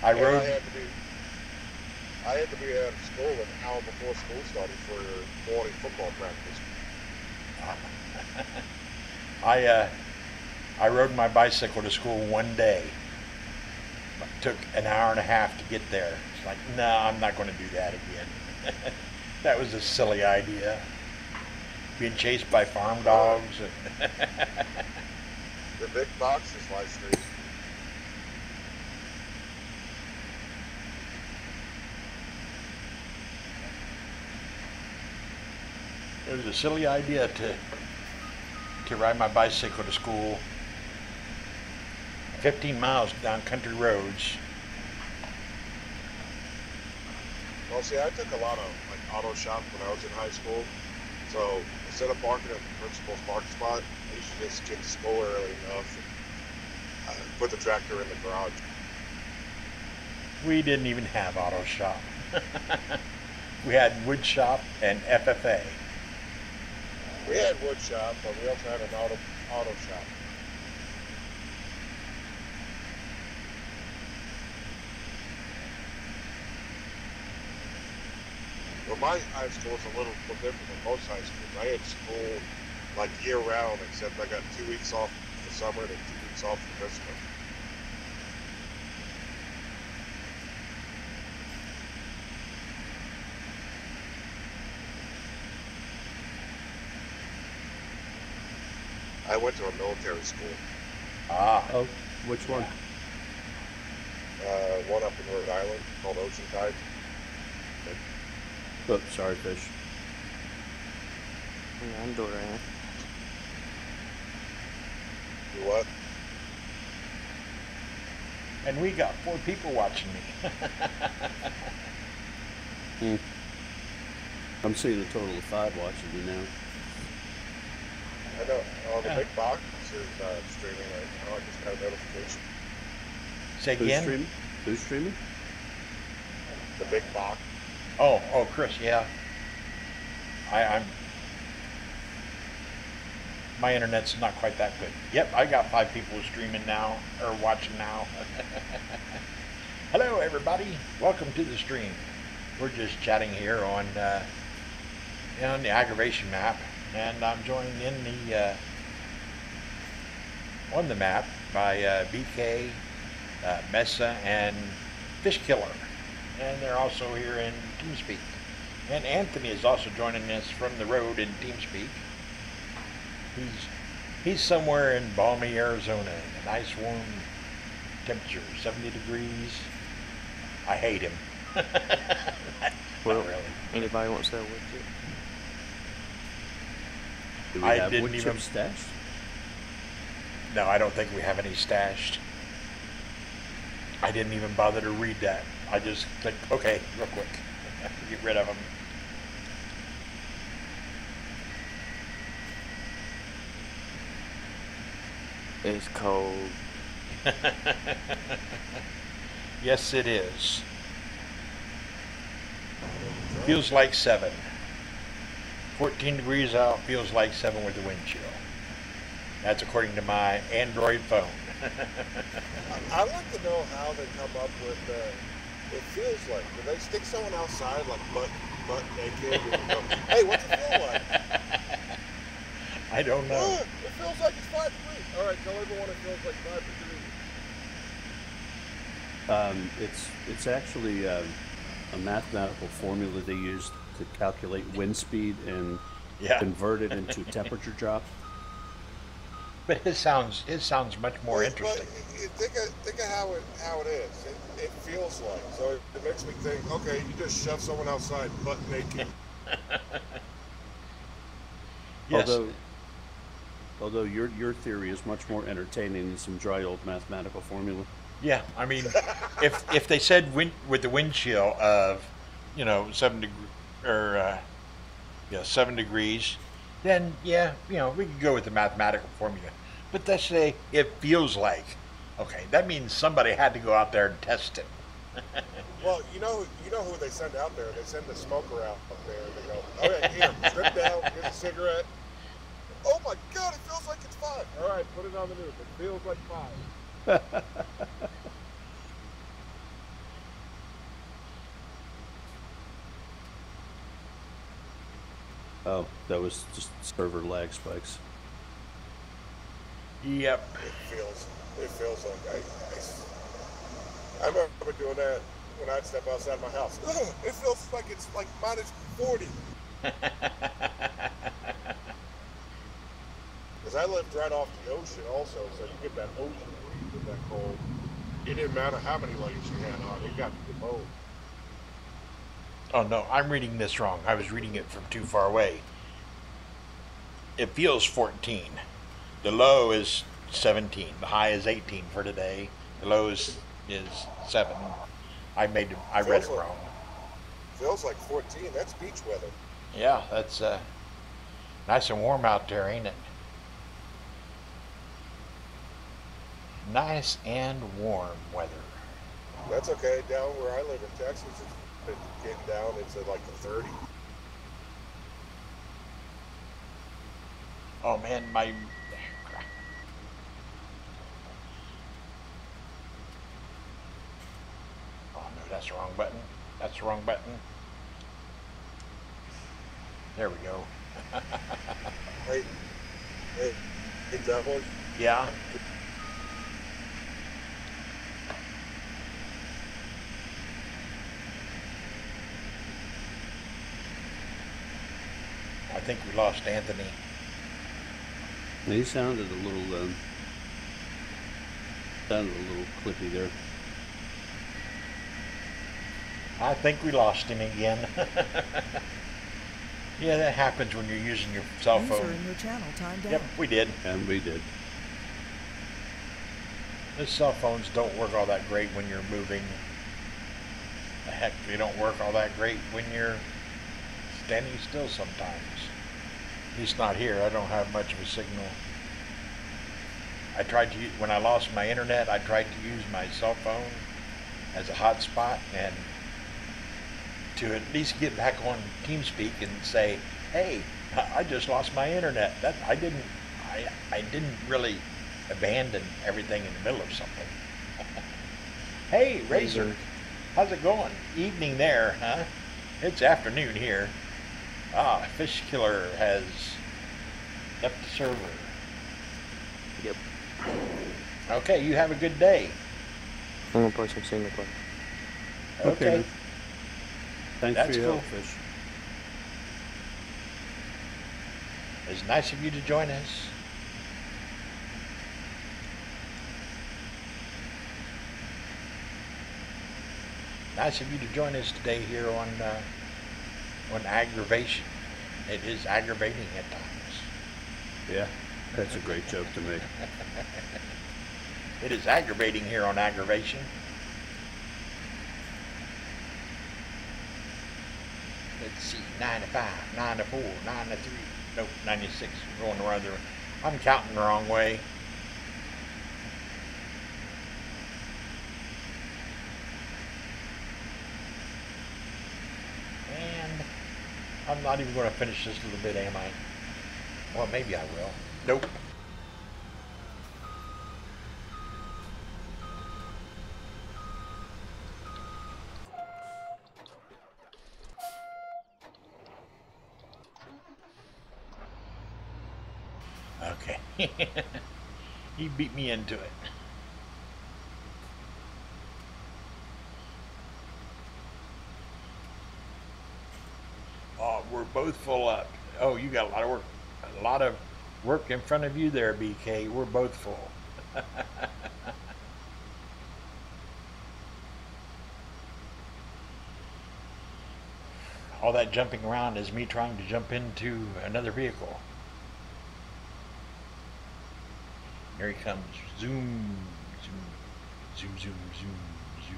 I And rode. I had to be out of school an hour before school started for morning football practice. I rode my bicycle to school one day. It took an hour and a half to get there. It's like, no, I'm not going to do that again. That was a silly idea. Being chased by farm dogs. The big boxes live stream. It was a silly idea to ride my bicycle to school 15 miles down country roads. Well, see, I took a lot of auto shop when I was in high school. So instead of parking at the principal's parking spot, I used to just get to school early enough and put the tractor in the garage. We didn't even have auto shop. We had wood shop and FFA. We had wood shop, but we also had an auto shop. Well, my high school was a little different than most high schools. I had school like year round, except I got 2 weeks off for summer and 2 weeks off for Christmas. I went to a military school. Ah, Oh, which one? One up in Rhode Island called Oceanside. Oh, sorry, fish. Yeah, I'm doing right now. You what? and we got 4 people watching me. I'm seeing a total of 5 watching you now. I know. The Yeah. big box is streaming right now. I just got a notification. Say Who's again? streaming? Who's streaming? The big box. Oh, Chris, yeah. I'm. My internet's not quite that good. Yep, I got 5 people streaming now, or watching now. Hello, everybody. Welcome to the stream. We're just chatting here on the AgroVation map, and I'm joined in the on the map by BK, Mesa, and Fish Killer, and they're also here in TeamSpeak. And Anthony is also joining us from the road in TeamSpeak. He's somewhere in balmy Arizona, in a nice warm temperature, 70 degrees. I hate him. Well, Not really. anybody wants that wood chip? Do we I have didn't wood even- chips stashed? No, I don't think we have any stashed. I didn't even bother to read that. I just clicked, okay, real quick. Get rid of them. It's cold. Yes, it is. Feels like 7. 14 degrees out, feels like 7 with the wind chill. That's according to my Android phone. I'd like to know how they come up with it feels like. Do they stick someone outside like butt naked and go, hey, what's it feel like? I don't know. Oh, it feels like it's 5 degrees. All right, tell everyone it feels like 5 degrees. It's actually a mathematical formula they use to calculate wind speed and Yeah. convert it into temperature drop. But his sounds much more But interesting. think of how it is. It feels like. So it makes me think, okay, you just shove someone outside butt naked. Yes. Although your theory is much more entertaining than some dry old mathematical formula. Yeah, I mean, if they said with the wind chill of, 7 degrees or 7 degrees, then yeah, we could go with the mathematical formula. But let's say it feels like, okay, that means somebody had to go out there and test it. Well, you know who they send out there? They send the smoker out there. They go, all right, here, strip down, here's a cigarette. Oh my God, it feels like it's 5. All right, put it on the news. It feels like 5. Oh, that was just server lag spikes. Yep. It feels like I remember doing that when I'd step outside my house. Ugh, it feels like it's like minus 40. Because I lived right off the ocean also, so you get that ocean breeze with that cold. It didn't matter how many layers you had on, it got to the bone. Oh no, I'm reading this wrong. I was reading it from too far away. It feels 14. The low is 17. The high is 18 for today. The low is 7. I read it wrong. Feels like 14. That's beach weather. Yeah, that's nice and warm out there, ain't it? Nice and warm weather. That's okay. Down where I live in Texas, it's been getting down into like the 30. Oh man, my oh no, that's the wrong button. That's the wrong button. There we go. Hey, Devil. Yeah. I think we lost Anthony. He sounded a little clippy there. I think we lost him again. Yeah, that happens when you're using your cell phone. User in your channel timed out. Yep, we did. And we did. The cell phones don't work all that great when you're moving. Heck, they don't work all that great when you're standing still sometimes. At least not here. I don't have much of a signal. I tried to, when I lost my internet, I tried to use my cell phone as a hotspot and to at least get back on TeamSpeak and say, hey, I just lost my internet. I didn't really abandon everything in the middle of something. Hey, Razor, how's it going? Evening there, huh? It's afternoon here. Ah, Fish Killer has left the server. Yep. Okay, you have a good day. I'm gonna play some single player. Okay. Thanks That's for your cool. help, Fish. It's nice of you to join us. Nice of you to join us today here on AgroVation. It is aggravating at times. Yeah, that's a great joke to me. It is aggravating here on AgroVation. Let's see, 9 to 5, 9 to 4, 9 to 3, nope, 96, we're going the other way. I'm counting the wrong way. And I'm not even going to finish this little bit, am I? Well, maybe I will. Nope. Okay. He beat me into it. Oh, we're both full up. Oh, you got a lot of work in front of you there, BK. We're both full. All that jumping around is me trying to jump into another vehicle. Here he comes. Zoom, zoom, zoom, zoom, zoom, zoom.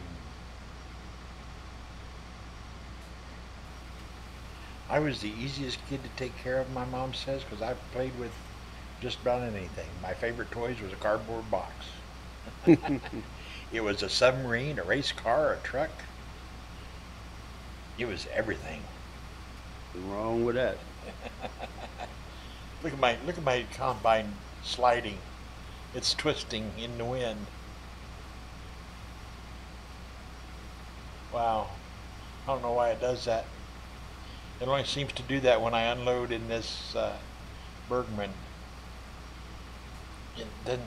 I was the easiest kid to take care of, my mom says, because I played with just about anything. My favorite toys was a cardboard box. It was a submarine, a race car, a truck. It was everything. Nothing wrong with that. Look at my combine sliding. It's twisting in the wind. Wow. I don't know why it does that. It only seems to do that when I unload in this Bergman.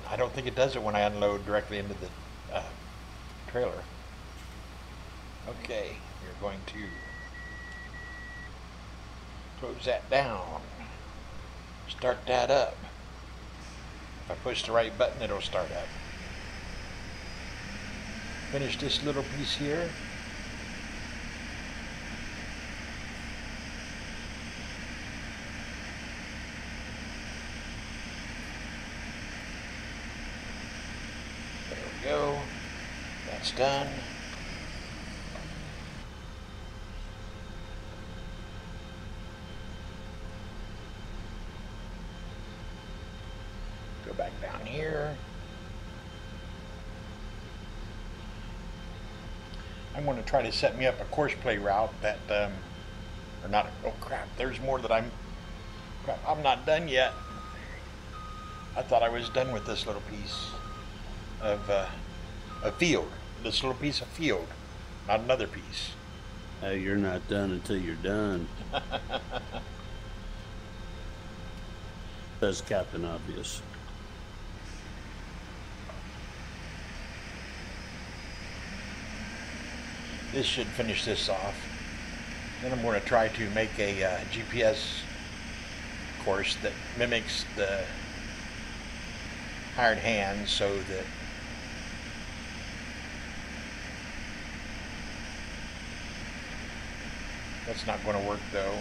I don't think it does it when I unload directly into the trailer. Okay, you're going to close that down. Start that up. If I push the right button, it'll start up. Finish this little piece here. There we go. That's done. Go back down here. I'm going to try to set me up a course play route that, or not, oh crap, there's more that I'm not done yet. I thought I was done with this little piece of a field. This little piece of field, not another piece. You're not done until you're done. Says Captain Obvious. This should finish this off. Then I'm going to try to make a GPS course that mimics the hired hand, so that that's not going to work though.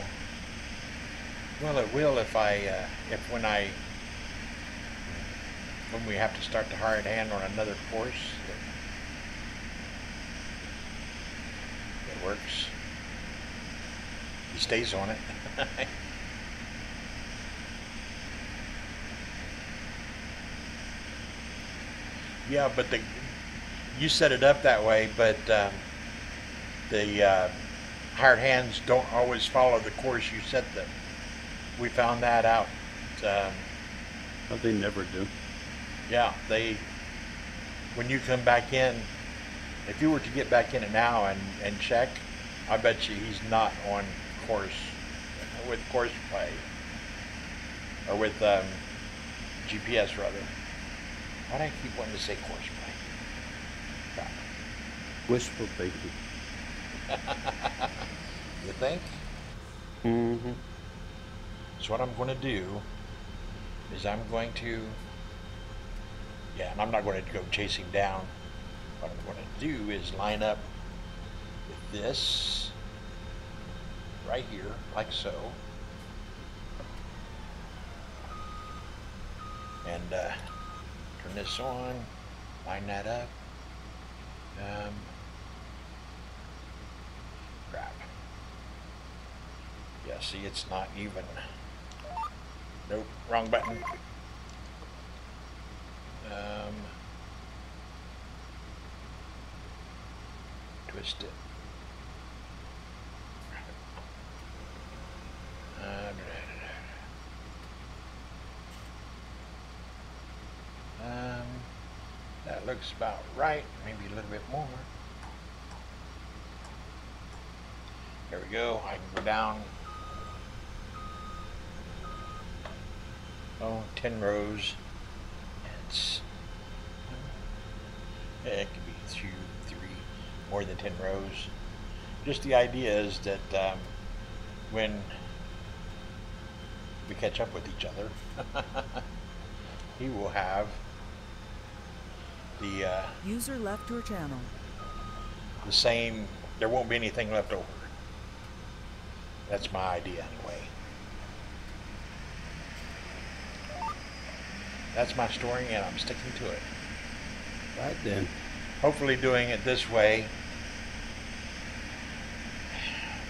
Well, it will if when we have to start the hired hand on another course. It works. He stays on it. Yeah, but you set it up that way, but the hired hands don't always follow the course you set them. We found that out. But they never do. Yeah, when you come back in, if you were to get back in it now and check, I bet you he's not on course, with course play, or with GPS rather. Why do I keep wanting to say course play? Crap. Wishful thinking. You think? Mm-hmm. So what I'm going to do is I'm going to, yeah, and I'm not going to go chasing down. What I'm going to do is line up with this right here, like so, and turn this on, line that up. Crap. Yeah, see, it's not even. Nope, wrong button. Twist it. That looks about right. Maybe a little bit more. There we go. I can go down. Oh, 10 rows. It could be 2, 3, more than 10 rows. Just the idea is that when we catch up with each other, he will have the User left your channel. the same. There won't be anything left over. That's my idea anyway. That's my story, and I'm sticking to it. Right then. Hopefully doing it this way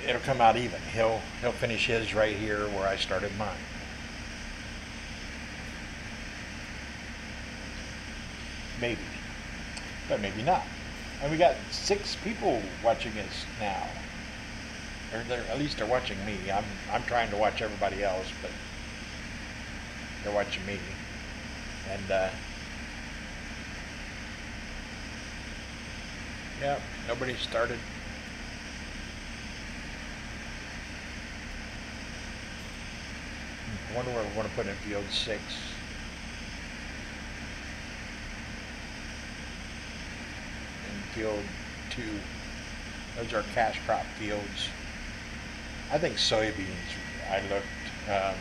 it'll come out even. He'll finish his right here where I started mine. Maybe, but maybe not. And we got 6 people watching us now, or at least they're watching me. I'm trying to watch everybody else, but they're watching me. And yeah, nobody started. I wonder where we want to put in field 6. And field 2. Those are cash crop fields. I think soybeans, I looked, I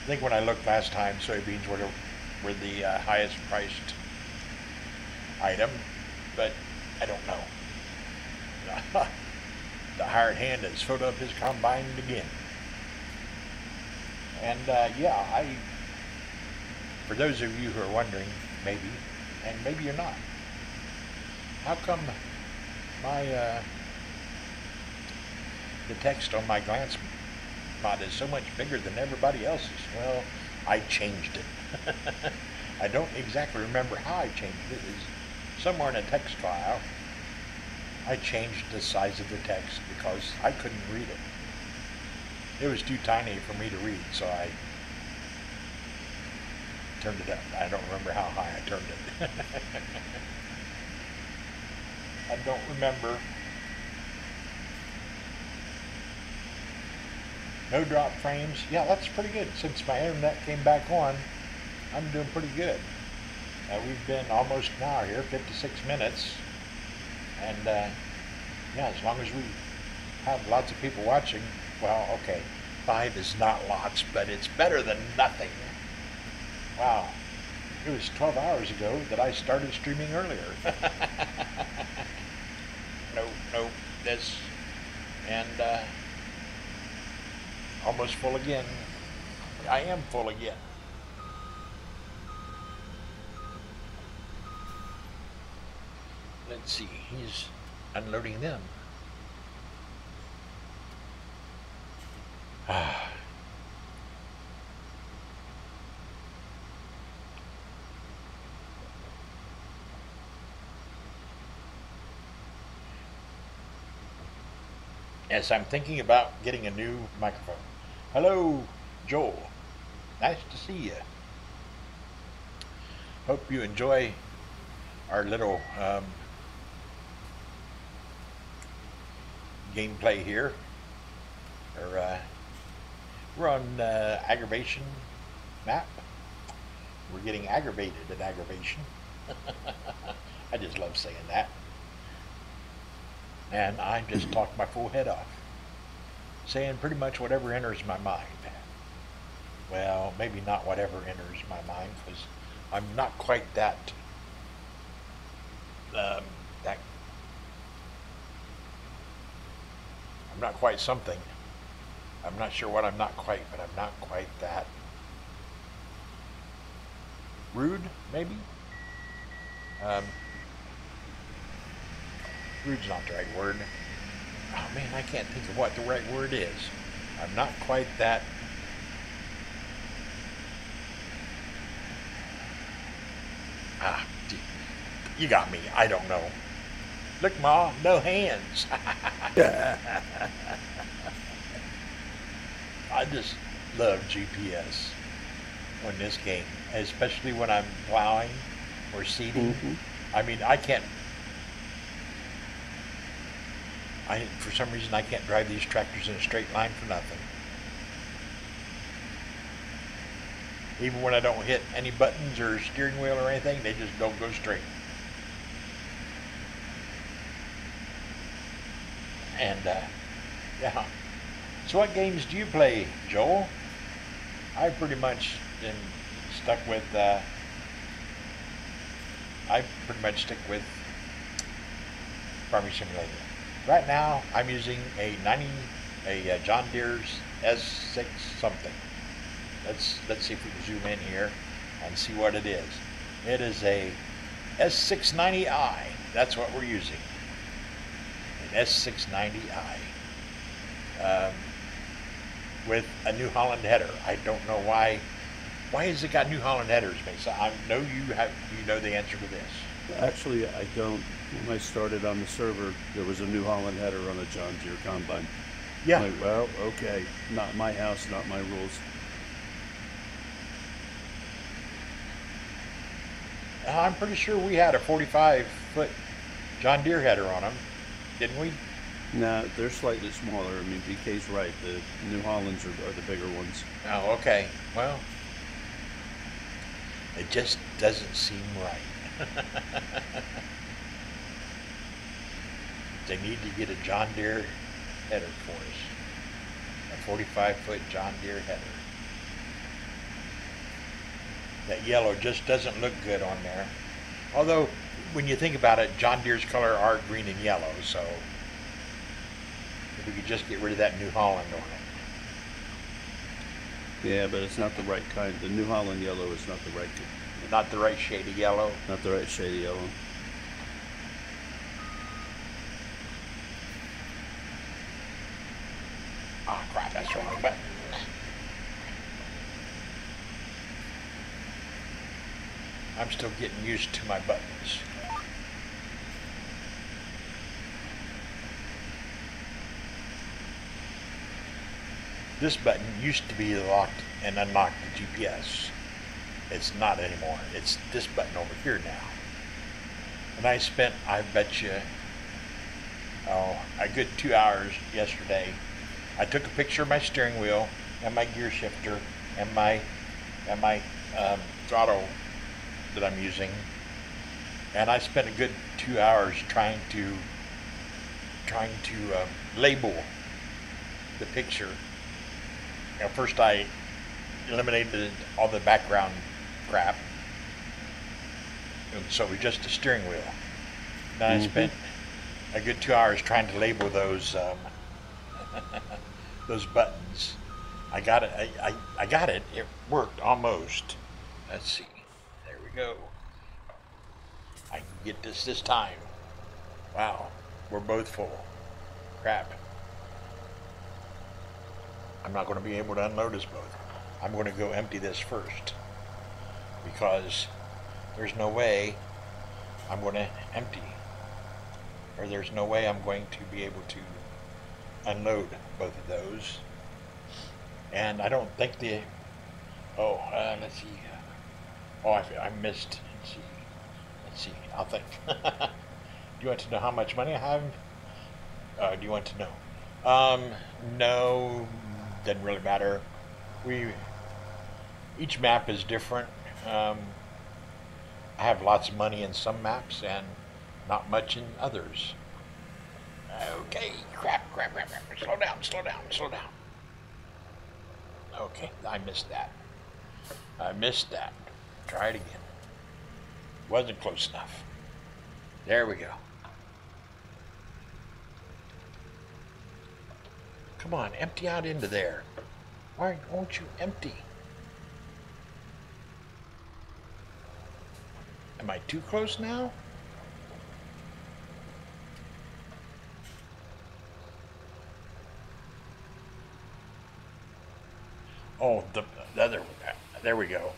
think when I looked last time, soybeans were the highest priced item, but I don't know. The hired hand has filled up his combine again. And yeah, for those of you who are wondering, maybe, and maybe you're not, how come my, the text on my glance mod is so much bigger than everybody else's? Well, I changed it. I don't exactly remember how I changed it. It's somewhere in a text file. I changed the size of the text because I couldn't read it. It was too tiny for me to read, so I turned it up. I don't remember how high I turned it. I don't remember. No drop frames. Yeah, that's pretty good. Since my internet came back on, I'm doing pretty good. We've been almost an hour here, 56 minutes. And yeah, as long as we have lots of people watching, well, okay, 5 is not lots, but it's better than nothing. Wow, it was 12 hours ago that I started streaming earlier. No, this, and almost full again. I am full again. Let's see, he's unloading them. Yes, I'm thinking about getting a new microphone. Hello, Joel. Nice to see you. Hope you enjoy our little gameplay here. We're on AgroVation map. We're getting aggravated at AgroVation. I just love saying that. And I just talk my full head off, saying pretty much whatever enters my mind. Well, maybe not whatever enters my mind, because I'm not quite that I'm not quite something. I'm not sure what I'm not quite, but I'm not quite that rude, maybe? Rude's not the right word. Oh man, I can't think of what the right word is. I'm not quite that. You got me. I don't know. Look, Ma, no hands. I just love GPS on this game, especially when I'm plowing or seeding. I mean, for some reason, I can't drive these tractors in a straight line for nothing. Even when I don't hit any buttons or steering wheel or anything, they just don't go straight. And, yeah. So what games do you play, Joel? I pretty much been stuck with, I pretty much stick with Farming Simulator. Right now, I'm using a John Deere's S6 something. Let's see if we can zoom in here and see what it is. It is a S690i. That's what we're using. An S690i. um, with a New Holland header. I don't know why. Why has it got New Holland headers, Mesa? I know you know the answer to this. Actually, I don't. When I started on the server, there was a New Holland header on a John Deere combine. Yeah. I'm like, well, okay, not my house, not my rules. I'm pretty sure we had a 45-foot John Deere header on them, didn't we? Nah, they're slightly smaller. I mean, BK's right. The New Hollands are the bigger ones. Oh, okay. Well, it just doesn't seem right. They need to get a John Deere header for us. A 45-foot John Deere header. That yellow just doesn't look good on there. Although, when you think about it, John Deere's color are green and yellow, so if we could just get rid of that New Holland on it. Yeah, but it's not the right kind. The New Holland yellow is not the right, Not the right shade of yellow. not the right shade of yellow. Oh crap, that's the wrong button. I'm still getting used to my buttons. This button used to be locked and unlocked the GPS. It's not anymore. It's this button over here now. And I spent, I bet you, a good 2 hours yesterday. I took a picture of my steering wheel and my gear shifter and my throttle that I'm using, and I spent a good 2 hours trying to label the picture. First I eliminated all the background crap, and so it was just the steering wheel. Then I spent a good 2 hours trying to label those those buttons. I got it. I got it. It worked almost. Let's see. There we go. I can get this time. Wow. We're both full. Crap. I'm not going to be able to unload us both. I'm going to go empty this first, because there's no way I'm going to empty, or there's no way I'm going to be able to unload both of those. And I don't think the let's see. Oh, I missed. Let's see. I'll think. Do you want to know how much money I have? Do you want to know? No, doesn't really matter. Each map is different. I have lots of money in some maps and not much in others. Okay, crap. Slow down. Okay, I missed that. Try it again. Wasn't close enough. There we go. Come on, empty out into there. Why won't you empty? Am I too close now? Oh, the other one. There we go.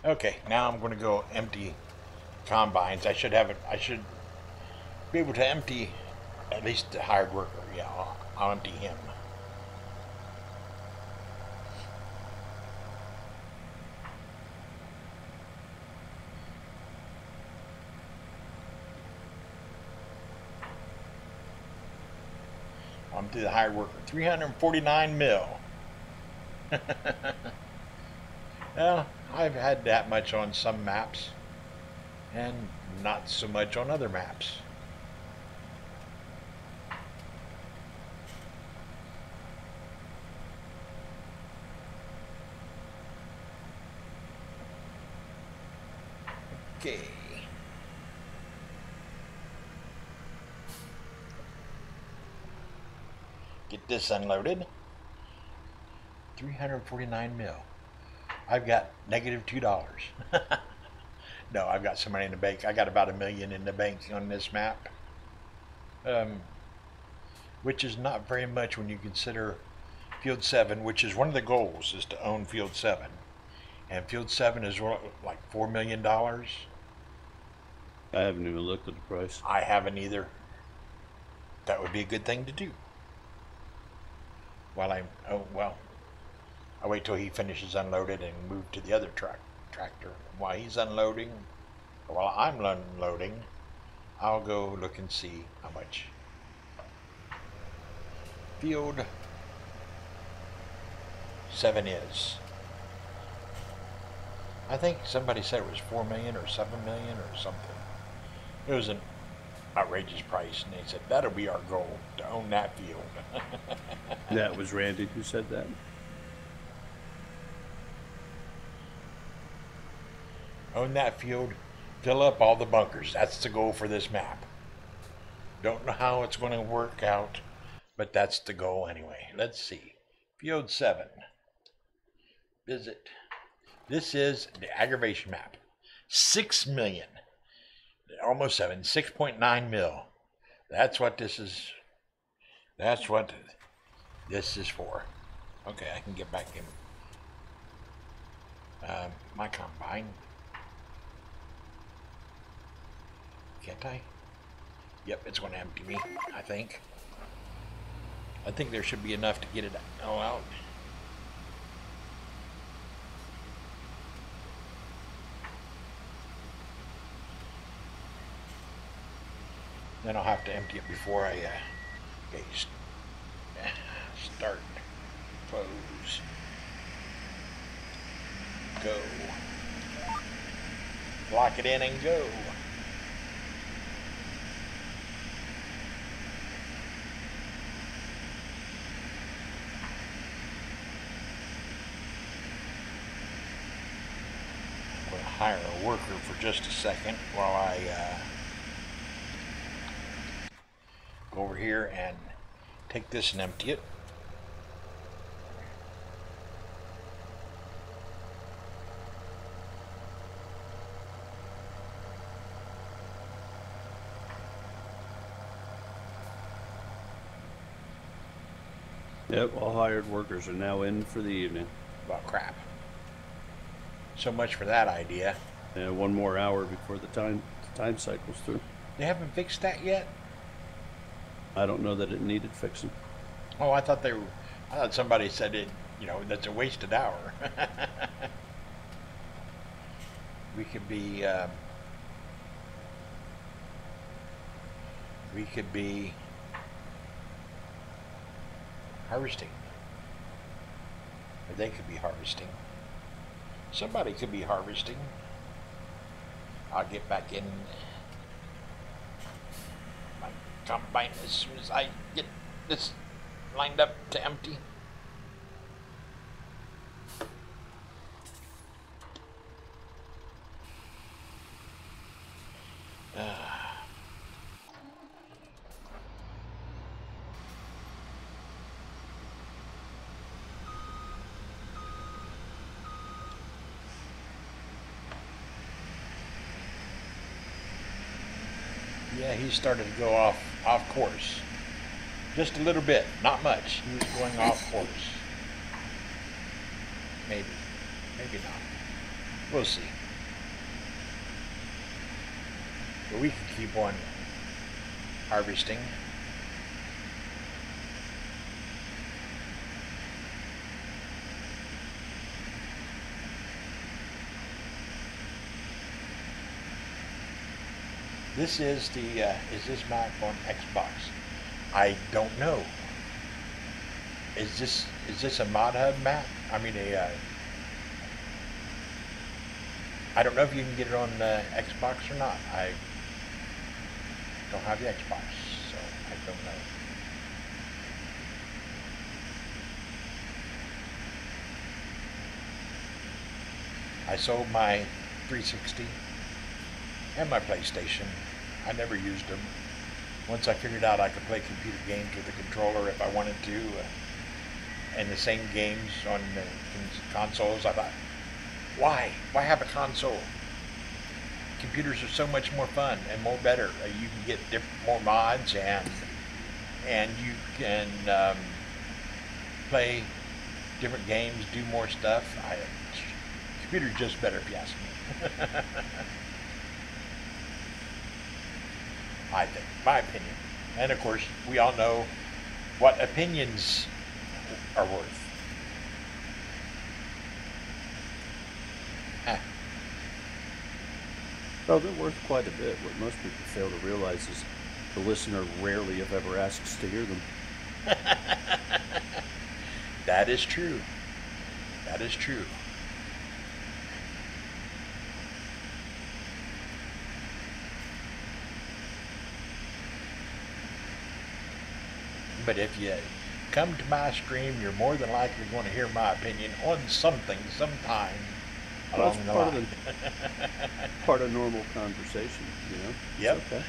Okay, now I'm going to go empty combines. I should be able to empty at least the hired worker. Yeah, I'll empty him. I'm to the hired worker. 349 mil. Well, I've had that much on some maps, and not so much on other maps. Okay. Get this unloaded. 349 mil. I've got negative $2. No, I've got some money in the bank. I got about $1 million in the bank on this map. um, which is not very much when you consider Field 7, which is one of the goals, is to own Field 7. And Field 7 is like $4 million. I haven't even looked at the price. I haven't either. That would be a good thing to do. While I wait till he finishes unloaded and move to the other tractor. While he's unloading, while I'm unloading, I'll go look and see how much Field 7 is. I think somebody said it was 4 million or 7 million or something. It was an outrageous price, and they said that'll be our goal, to own that field. That was Randy who said that. Own that field, fill up all the bunkers. That's the goal for this map. Don't know how it's going to work out, but that's the goal anyway. Let's see. Field 7. Visit. This is the AgroVation map. 6 million. Almost 7. 6.9 mil. That's what this is. That's what this is for. Okay, I can get back in my combine. Can't I? Yep, it's going to empty me, I think. I think there should be enough to get it all out. Then I'll have to empty it before I okay, start, close, go, lock it in and go. I'm going to hire a worker for just a second while I go over here and take this and empty it. Yep, all hired workers are now in for the evening. Well, crap. So much for that idea. And 1 more hour before the time cycle's through. They haven't fixed that yet? I don't know that it needed fixing. Oh, I thought somebody said it, that's a wasted hour. We could be harvesting. Or they could be harvesting. Somebody could be harvesting. I'll get back in my combine as soon as I get this lined up to empty. Yeah, he started to go off course. Just a little bit, not much. He was going off course. Maybe not. We'll see. But we can keep on harvesting. This is this map on Xbox? I don't know. Is this a mod hub map? I mean I don't know if you can get it on Xbox or not. I don't have the Xbox, so I don't know. I sold my 360 and my PlayStation. I never used them. Once I figured out I could play computer games with a controller if I wanted to, and the same games on consoles, I thought, why have a console? computers are so much more fun and more better. You can get more mods, and you can play different games, do more stuff. Computer's just better if you ask me. I think, my opinion. And of course, we all know what opinions are worth. Well, they're worth quite a bit. What most people fail to realize is the listener rarely, if ever, asks to hear them. That is true. That is true. But if you come to my stream, you're more than likely going to hear my opinion on something sometime along the line. Part of normal conversation, you know? Yep. It's okay.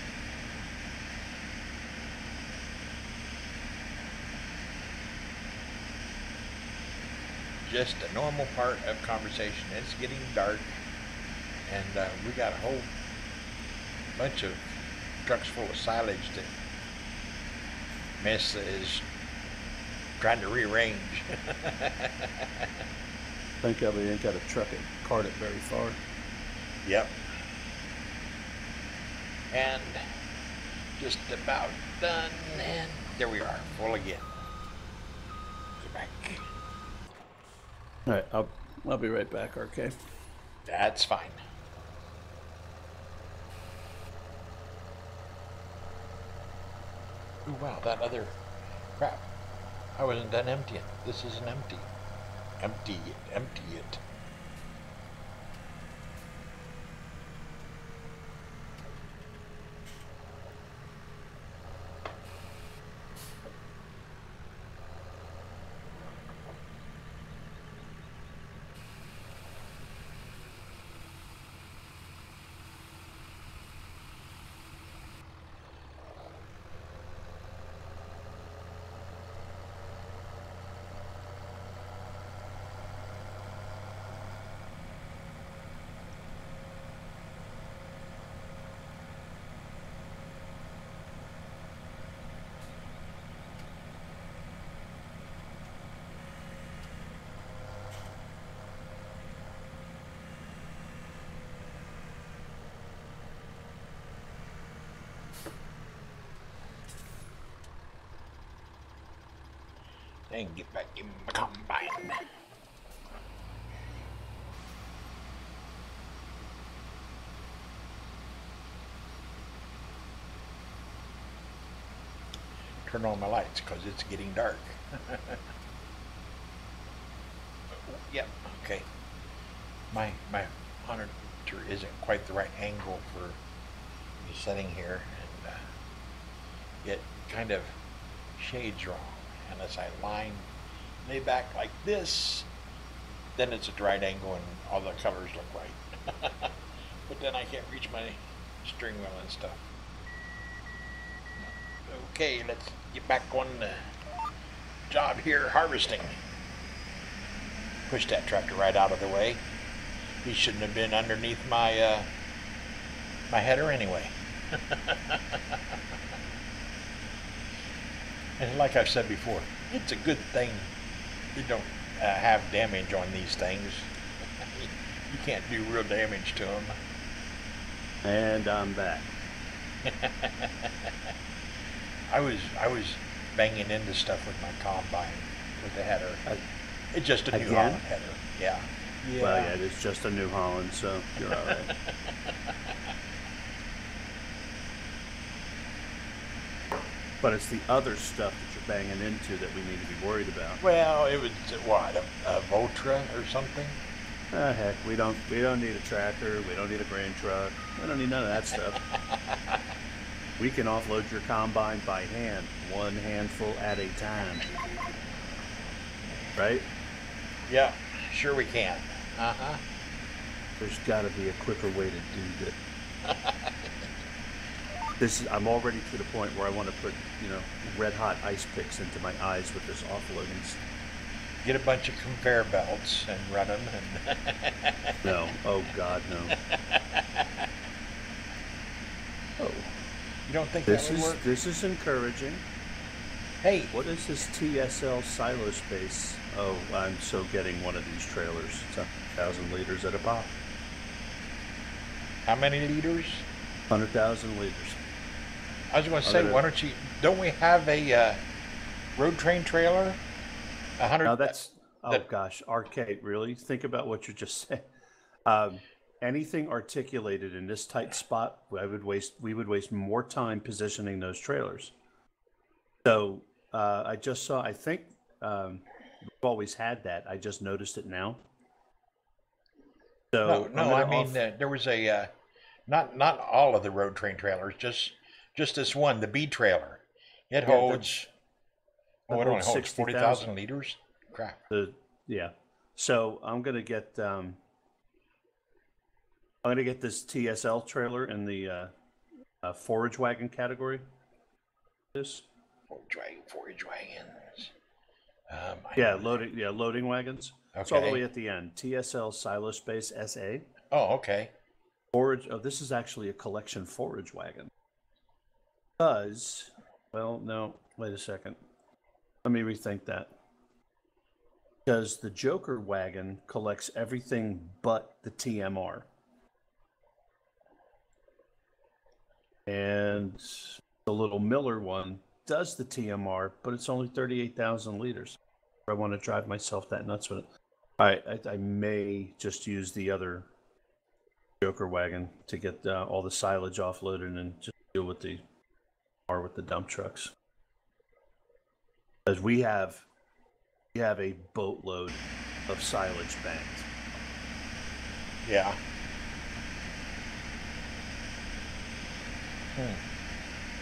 Just a normal part of conversation. It's getting dark, and we got a whole bunch of trucks full of silage that Miss is trying to rearrange. Thank God we ain't got to truck it, cart it very far. Yep. And just about done, and there we are, full again. Go back. All right, I'll be right back, RK. That's fine. Ooh, wow, that other crap. I wasn't done emptying. This isn't empty. Empty it, empty it. And get back in the combine. Turn on my lights because it's getting dark. Yep, okay. My monitor isn't quite the right angle for the setting here, and it kind of shades wrong. Unless I lay back like this, then it's a right angle and all the colors look right. But then I can't reach my string wheel and stuff. Okay, let's get back on the job here, harvesting. Push that tractor right out of the way. He shouldn't have been underneath my my header anyway. And like I've said before, it's a good thing you don't have damage on these things. You can't do real damage to them. And I'm back. I was banging into stuff with my combine with the header. It's just a New Again? Holland header. Yeah. Well, yeah, it's just a New Holland, so you're all right. But it's the other stuff that you're banging into that we need to be worried about. Well, it was what, a Voltra or something? Heck, we don't need a tractor. We don't need a grain truck. We don't need none of that stuff. We can offload your combine by hand, one handful at a time. Right? Yeah, sure we can. Uh-huh. There's got to be a quicker way to do that. I'm already to the point where I want to put, red hot ice picks into my eyes with this offloading. Get a bunch of conveyor belts and run them. And No, oh God, no. You don't think that would work? This is encouraging. Hey, What is this TSL silo space? Oh, I'm so getting one of these trailers. It's 1,000 liters at a pop. how many liters? 100,000 liters. I was going to say, why don't you? Don't we have a road train trailer? 100. Now that's that- gosh, arcade. Really? Think about what you just said. Anything articulated in this tight spot, we would waste more time positioning those trailers. So I just saw. I think we've always had that. I just noticed it now. So no. I mean, there was a not all of the road train trailers, just this one, the B trailer. It holds. It only holds 60,000 40,000 liters. Crap. Yeah. So I'm gonna get this TSL trailer in the forage wagon category. This. Forage wagons. Loading wagons. Okay. It's all the way at the end. TSL Silo Space SA. Oh, okay. Forage. Oh, this is actually a collection forage wagon. No, wait a second. Let me rethink that. Because the Joker wagon collects everything but the TMR. And the little Miller one does the TMR, but it's only 38,000 liters. I want to drive myself that nuts with it. I may just use the other Joker wagon to get all the silage offloaded and just deal with the dump trucks. Because we have a boatload of silage banked. Yeah.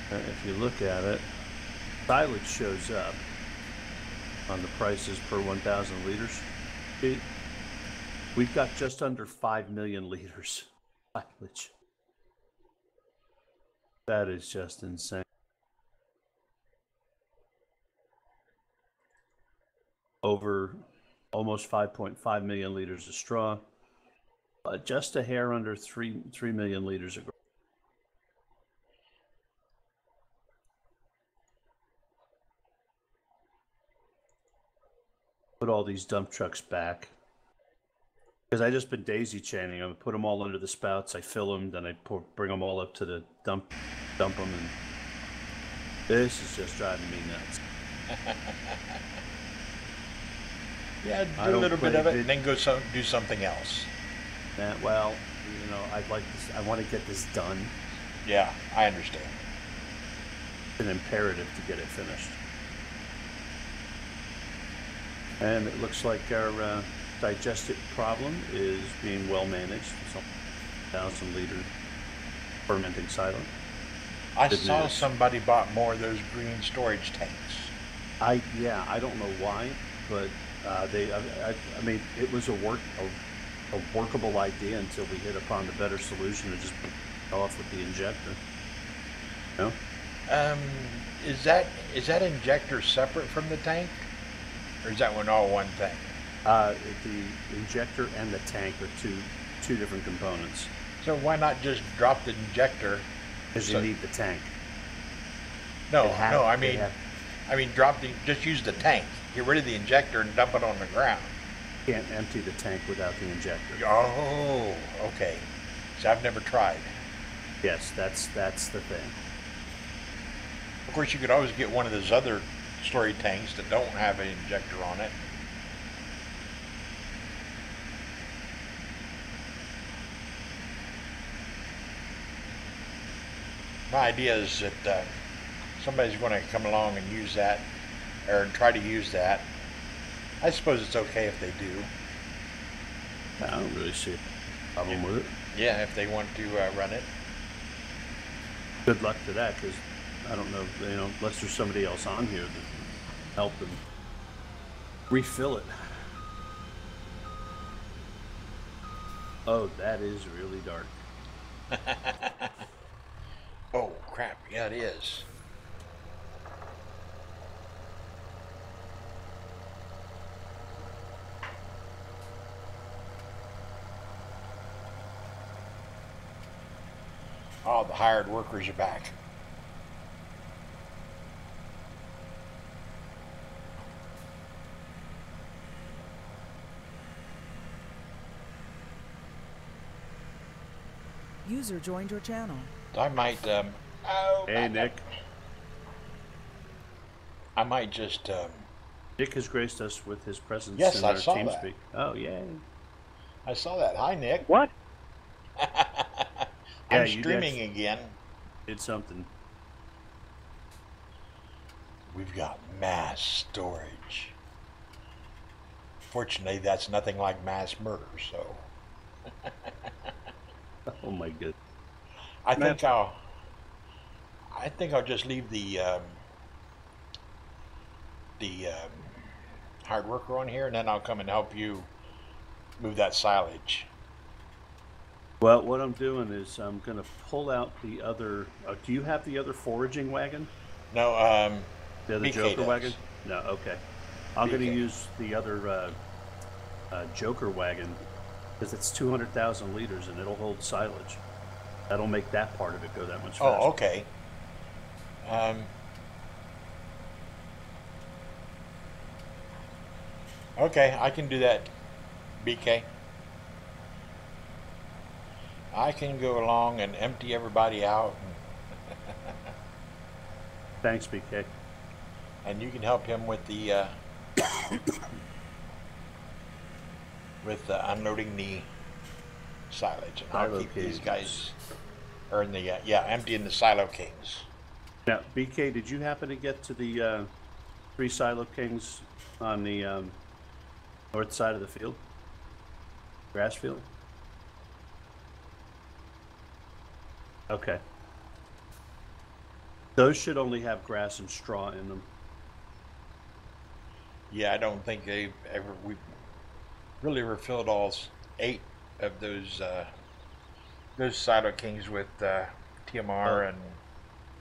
If you look at it, silage shows up on the prices per 1,000 liters. We've got just under 5 million liters silage. That is just insane. Over almost 5.5 million liters of straw, just a hair under 3 million liters of grain. Put all these dump trucks back because I just been daisy chaining them. I put them all under the spouts. I fill them, then I bring them all up to the dump them, and this is just driving me nuts. Yeah, do a little bit of it, and then do something else. Well, I'd like this. I want to get this done. Yeah, I understand. It's an imperative to get it finished. And it looks like our digestive problem is being well managed. It's a 1,000-liter fermenting silo. I saw somebody bought more of those green storage tanks. I don't know why, but I mean, it was a workable idea until we hit upon the better solution to just go off with the injector. No? Is that injector separate from the tank? Or is that one all one thing? The injector and the tank are two different components. So why not just drop the injector? Because you need the tank. I mean, just use the tank. Get rid of the injector and dump it on the ground. You can't empty the tank without the injector. Oh, okay. So I've never tried. Yes, that's the thing. Of course, you could always get one of those other slurry tanks that don't have an injector on it. My idea is that somebody's going to come along and use that, or try to use that. I suppose it's okay if they do. I don't really see a problem with it. Yeah, if they want to run it. Good luck to that, because I don't know, unless there's somebody else on here that can help them refill it. Oh, that is really dark. Oh, crap. Yeah, it is. Oh, the hired workers are back. User joined your channel. I might, Hey, Nick. I might just, Nick has graced us with his presence yes, in I our saw TeamSpeak. that. Oh, yay. I saw that. Hi, Nick. What? Yeah, I'm you streaming again. did something. We've got mass storage. Fortunately, that's nothing like mass murder, so Oh, my goodness. I think I'll just leave the hard worker on here, and then I'll come and help you move that silage. Well, what I'm doing is I'm going to pull out the other... do you have the other foraging wagon? No, The other BK Joker does. wagon? No, okay. I'm going to BK. use the other Joker wagon because it's 200,000 liters and it'll hold silage. That'll make that part of it go that much faster. Oh, okay. Okay, I can do that, BK. I can go along and empty everybody out, Thanks, BK. and you can help him with the unloading the silage. And I'll Silo keep these cages. guys, or in the emptying the silo kings. Now, BK, did you happen to get to the 3 Silo Kings on the north side of the field? Grass field? Okay. Those should only have grass and straw in them. Yeah, I don't think we really refilled all 8 of those silo kings with TMR and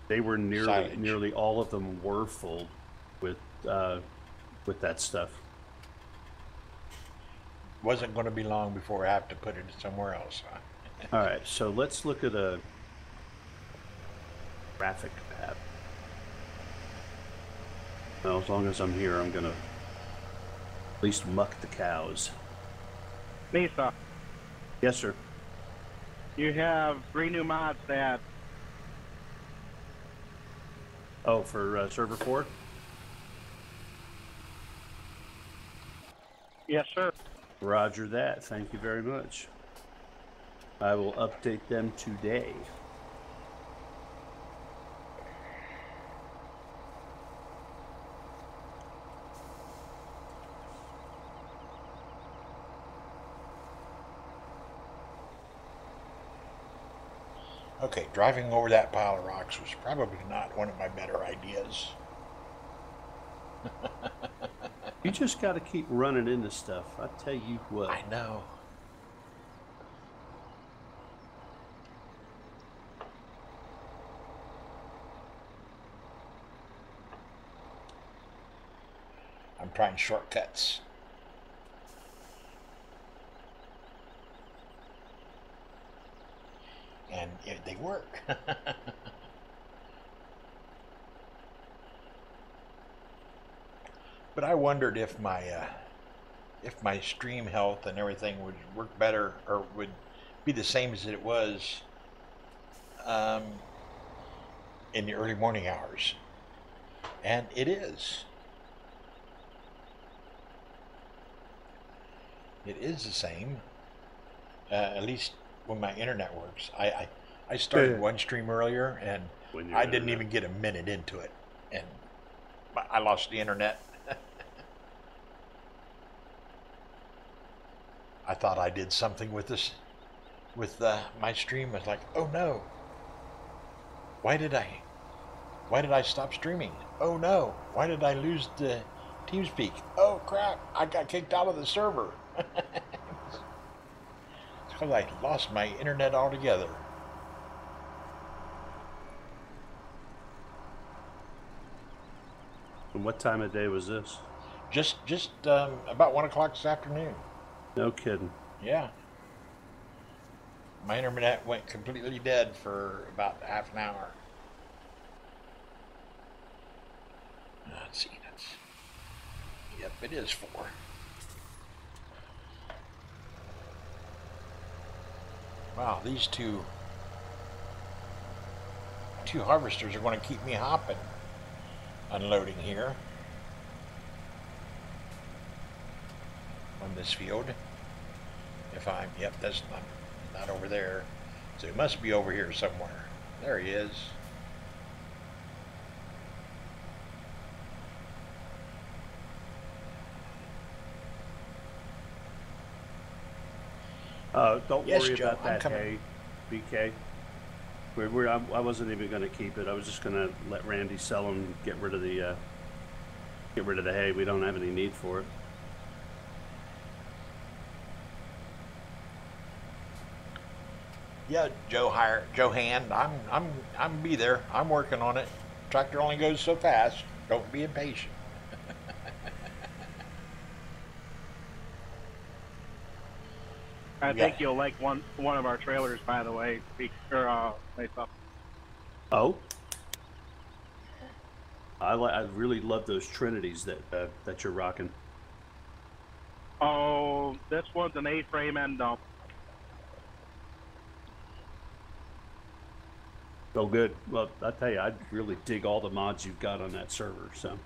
They were silage. nearly all of them were full with that stuff. Wasn't going to be long before I have to put it somewhere else. Huh? All right, so let's look at a graphic map. Well, as long as I'm here, I'm gonna at least muck the cows. Mesa, Yes, sir. you have 3 new mods that Oh, for server 4? yes, sir. Roger that. Thank you very much. I will update them today. Okay, driving over that pile of rocks was probably not one of my better ideas. You just got to keep running into stuff. I tell you what. I know. I'm trying shortcuts. And they work. But I wondered if my stream health and everything would work better, or would be the same as it was in the early morning hours. And it is. It is the same, at least when my internet works. I started one stream earlier, and When your I didn't internet- even get a minute into it, and I lost the internet. I thought I did something with this, with my stream. I was like, oh no, why did I stop streaming? Oh no, why did I lose the TeamSpeak? Oh crap, I got kicked out of the server. It's because I lost my internet altogether. And what time of day was this? Just about 1 o'clock this afternoon. No kidding. Yeah. My internet went completely dead for about half an hour. Let's see, yep, it is 4. Wow, these two 2 harvesters are going to keep me hopping, unloading here on this field. If I'm, yep, that's not over there. So it must be over here somewhere. There he is. Don't Yes, worry Joe, about I'm that coming. hay, BK. I wasn't even going to keep it. I was just going to let Randy sell them and get rid of the hay. We don't have any need for it. Yeah, Joe Hand. I'm be there. I'm working on it. Tractor only goes so fast. Don't be impatient. I Yeah. think you'll like one of our trailers, by the way. Face-up. Oh, I really love those Trinities that you're rocking. Oh, this one's an A-frame end dump. Oh, good. Well, I tell you, I really dig all the mods you've got on that server. So.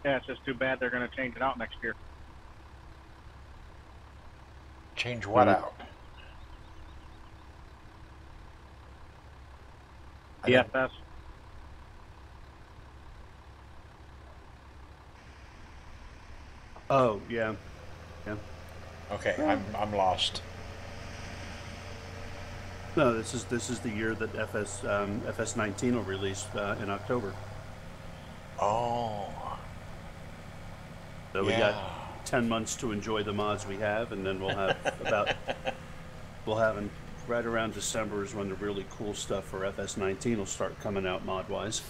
Yeah, it's just too bad they're going to change it out next year. Change what out? I didn't- EFS. Oh yeah, yeah. Okay, I'm lost. No, this is the year that FS19 will release in October. Oh, So we got 10 months to enjoy the mods we have, and then we'll have right around December is when the really cool stuff for FS19 will start coming out mod wise.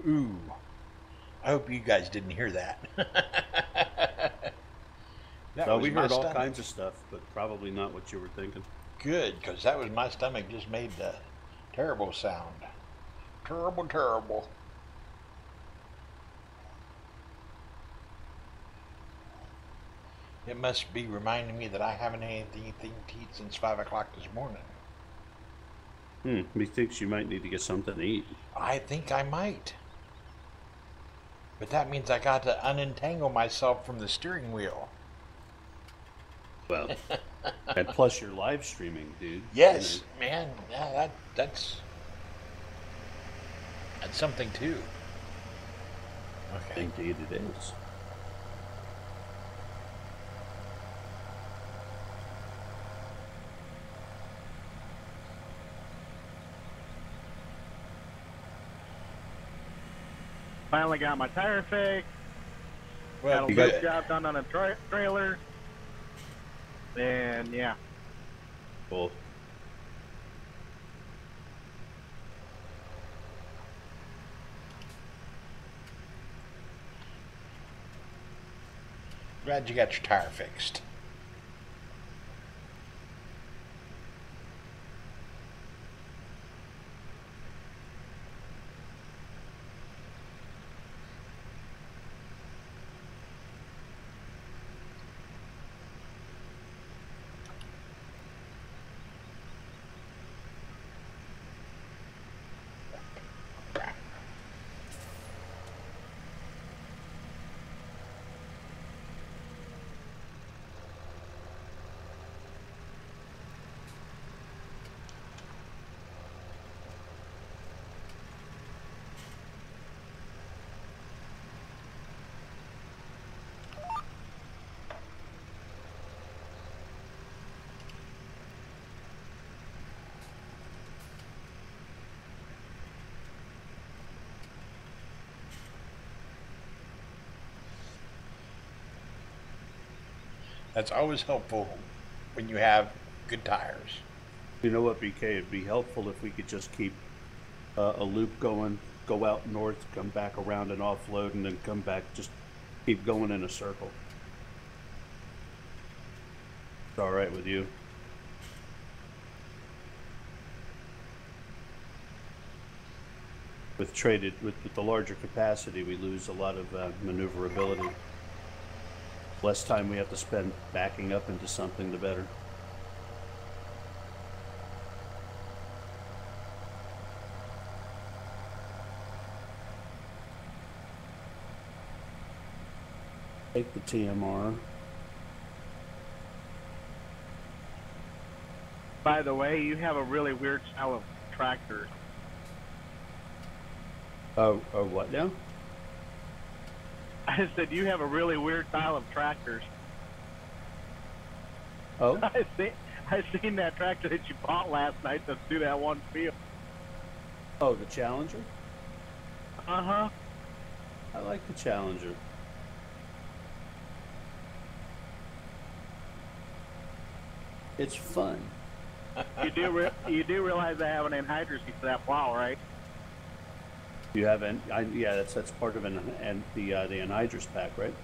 Ooh. I hope you guys didn't hear that. That So was we my heard all stomach. kinds of stuff, but probably not what you were thinking. Good, because that was my stomach just made the terrible sound. Terrible, terrible. It must be reminding me that I haven't had anything to eat since 5 o'clock this morning. Methinks you might need to get something to eat. I think I might. But that means I got to unentangle myself from the steering wheel. Well, and plus you're live streaming, dude. Yes, man. Yeah, that's something too. Okay. Indeed it is. Finally got my tire fixed. Well, Got a good. loop job done on a trailer. And yeah. Cool. Glad you got your tire fixed. That's always helpful when you have good tires. You know what, BK? It'd be helpful if we could just keep a loop going, go out north, come back around and offload, and then come back, just keep going in a circle. It's all right with you? With the larger capacity, we lose a lot of maneuverability. Less time we have to spend backing up into something, the better. Take the TMR. By the way, you have a really weird style of tractor. Oh, what now? I said you have a really weird style of tractors. Oh, I seen that tractor that you bought last night to do that one field. oh, the Challenger. Uh-huh. I like the Challenger. It's fun. You do realize I have an anhydrous for that plow, right? You have yeah, that's part of the anhydrous pack, right?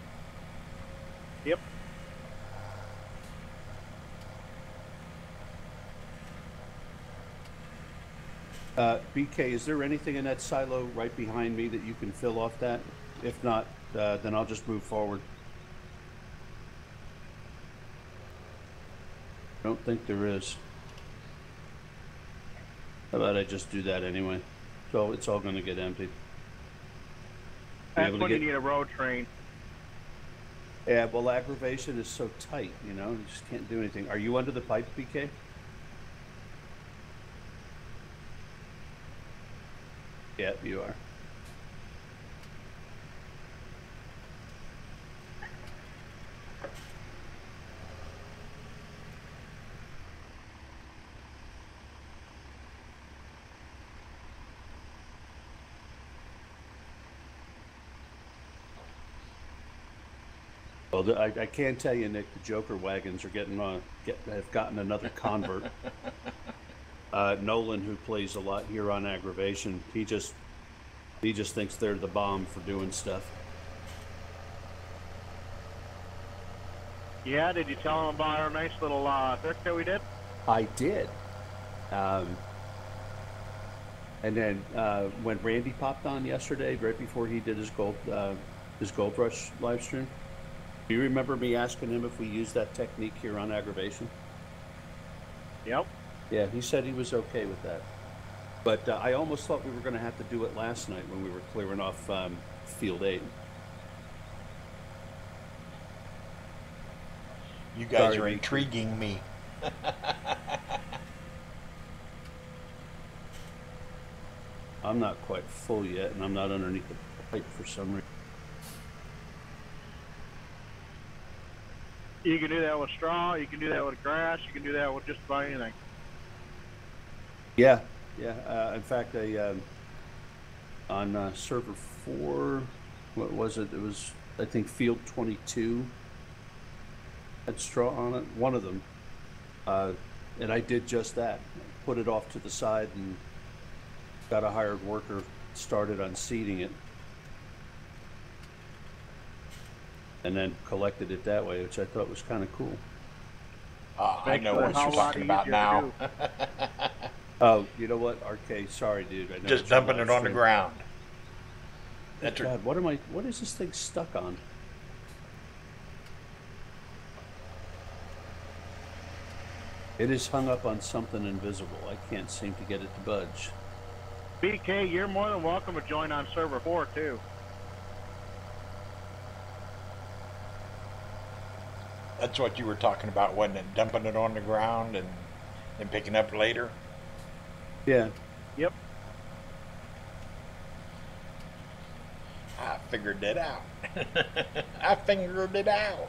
Yep. BK, is there anything in that silo right behind me that you can fill off that? If not, then I'll just move forward. I don't think there is. How about I just do that anyway? So it's all going to get emptied. That's when you need a road train. Yeah, well, AgroVation is so tight, you know, you just can't do anything. Are you under the pipe, BK? Yeah, you are. Well, I can tell you, Nick, the Joker wagons are have gotten another convert. Nolan, who plays a lot here on AgroVation, he just thinks they're the bomb for doing stuff. Yeah, did you tell him about our nice little trick that we did? I did. And then when Randy popped on yesterday, right before he did his Gold Rush live stream, do you remember me asking him if we use that technique here on AgroVation? Yep. Yeah, he said he was okay with that. But I almost thought we were going to have to do it last night when we were clearing off Field 8. You guys are intriguing me. I'm not quite full yet, and I'm not underneath the pipe for some reason. You can do that with straw, you can do that with grass, you can do that with just about anything. Yeah. In fact, on server 4, what was it? It was, I think, field 22 had straw on it, one of them. And I did just that. Put it off to the side and got a hired worker started on seeding it. And then collected it that way, which I thought was kind of cool. I know what you're talking about now. Oh, you know what, RK? Sorry, dude. I know Just dumping it on the ground. That's God, what is this thing stuck on? It is hung up on something invisible. I can't seem to get it to budge. BK, you're more than welcome to join on server 4 too. That's what you were talking about, wasn't it? Dumping it on the ground and then picking up later? Yeah. Yep. I figured it out. I figured it out.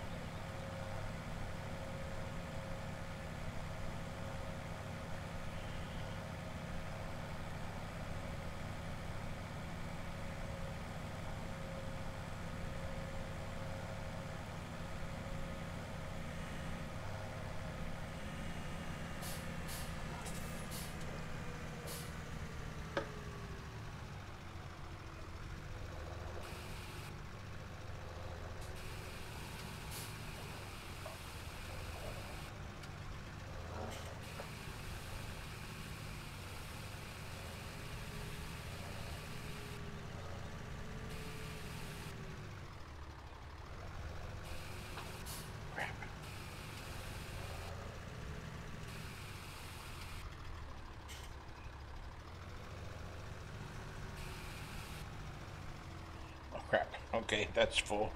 crap. Okay, that's full.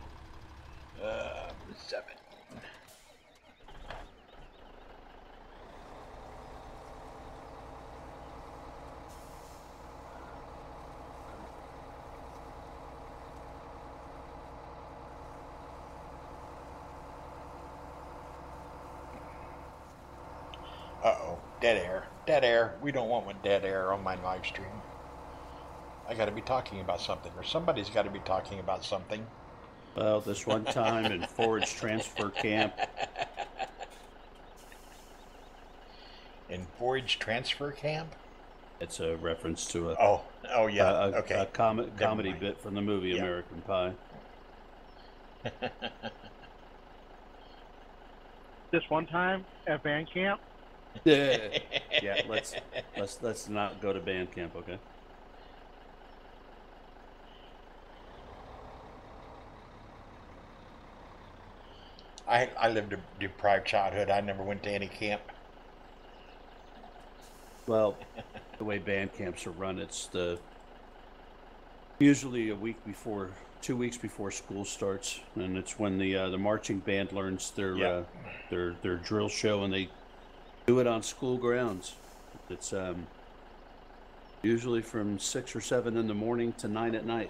7. Uh-oh, dead air. Dead air. We don't want dead air on my live stream. I got to be talking about something, or somebody's got to be talking about something. Well, this one time in forage transfer camp. In forage transfer camp? It's a reference to a Oh yeah. Okay. a comedy mind. bit from the movie Yeah. American Pie. This one time at band camp, Yeah, let's not go to band camp, okay? I lived a deprived childhood. I never went to any camp. Well, the way band camps are run, it's usually a week before, 2 weeks before school starts, and it's when the marching band learns their drill show, and they do it on school grounds. It's usually from 6 or 7 in the morning to 9 at night,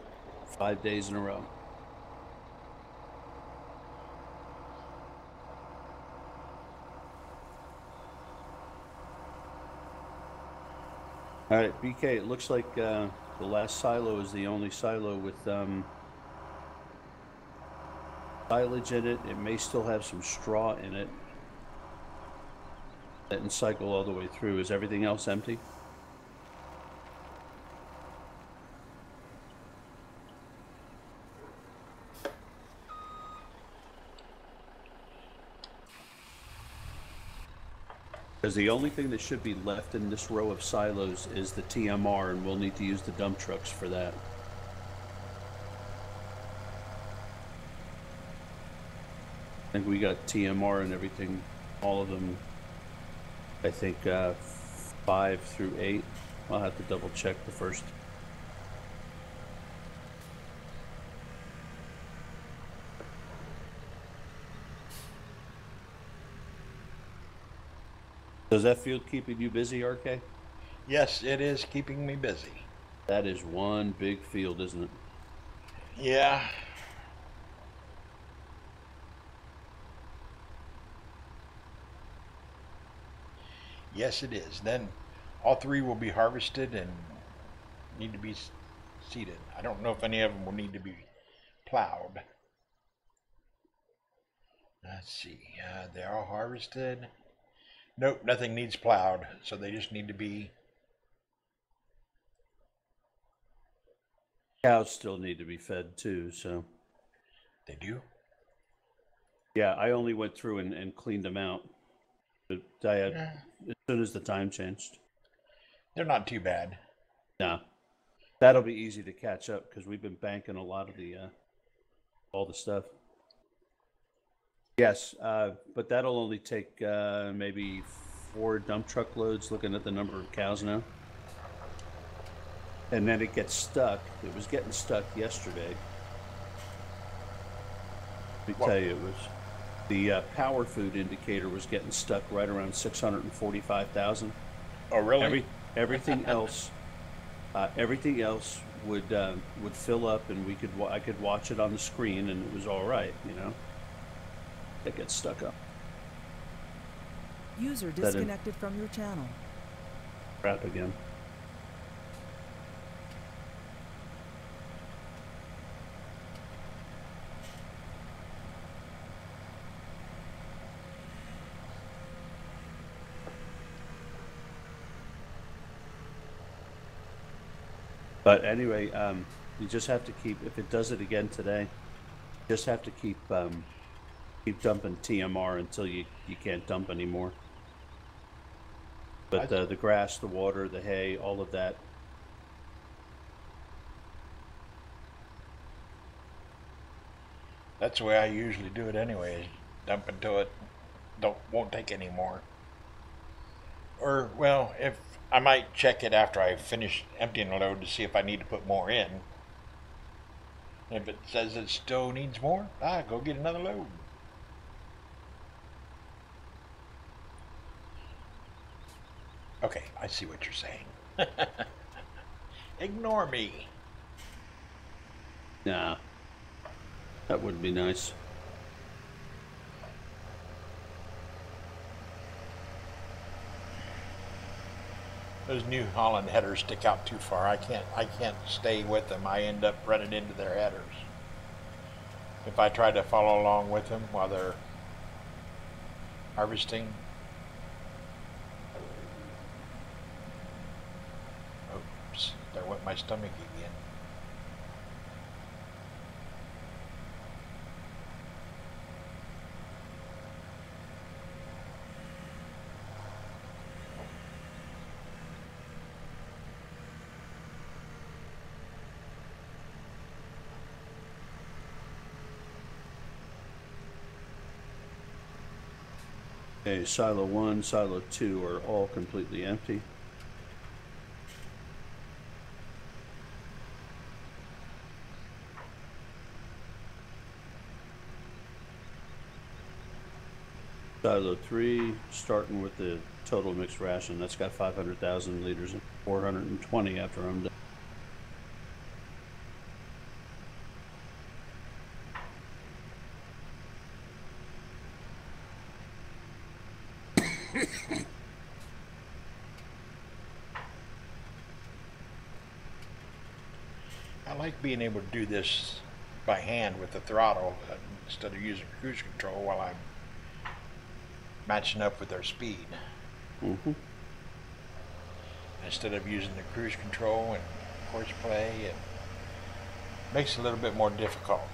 5 days in a row. All right, BK, it looks like the last silo is the only silo with silage in it. It may still have some straw in it. And cycle all the way through. Is everything else empty? Because the only thing that should be left in this row of silos is the TMR, and we'll need to use the dump trucks for that. I think we got TMR and everything, all of them, I think 5 through 8. I'll have to double check the first. Is that field keeping you busy, RK? Yes, it is keeping me busy. That is one big field, isn't it? Yeah. Yes, it is. Then all 3 will be harvested and need to be seeded. I don't know if any of them will need to be plowed. Let's see. They're all harvested. Nope, nothing needs plowed, so they just need to be. Cows still need to be fed too, so. They do? Yeah, I only went through and cleaned them out. But I had, as soon as the time changed. They're not too bad. No. That'll be easy to catch up because we've been banking a lot of the all the stuff. Yes, but that'll only take maybe 4 dump truck loads, looking at the number of cows now. And then it gets stuck. It was getting stuck yesterday. Let me tell you, it was the power food indicator was getting stuck right around 645,000. Oh, really? Everything else would fill up, and I could watch it on the screen, and it was all right, you know. It gets stuck up. User disconnected from your channel. Crap again. But anyway, you just have to keep, if it does it again today, you just have to keep dumping TMR until you can't dump anymore. But the grass, the water, the hay, all of that. That's the way I usually do it anyway. Dump into it. Won't take any more. Or, well, if I might check it after I finish emptying the load to see if I need to put more in. If it says it still needs more, go get another load. Okay, I see what you're saying. Ignore me. Nah, that would be nice. Those New Holland headers stick out too far. I can't stay with them. I end up running into their headers. If I try to follow along with them while they're harvesting. Oops, there went my stomach again. Okay, silo 1, silo 2 are all completely empty. Silo 3, starting with the total mixed ration, that's got 500,000 liters and 420 after I'm done. I like being able to do this by hand with the throttle instead of using cruise control while I'm matching up with their speed. Instead of using the cruise control and horseplay, it makes it a little bit more difficult.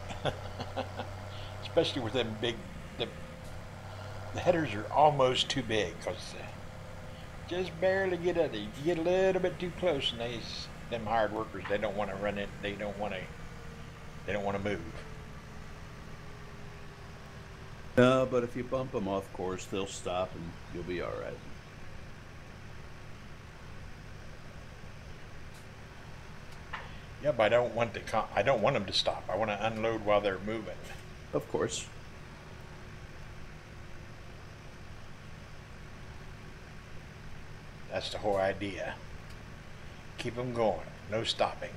Especially with them big, the headers are almost too big because just barely get at it. You get a little bit too close and them hired workers, they don't want to run it, they don't want to move. No, but if you bump them off course, they'll stop and you'll be all right. Yeah, but I don't want them to stop. I want to unload while they're moving. Of course. That's the whole idea. Keep them going, no stopping.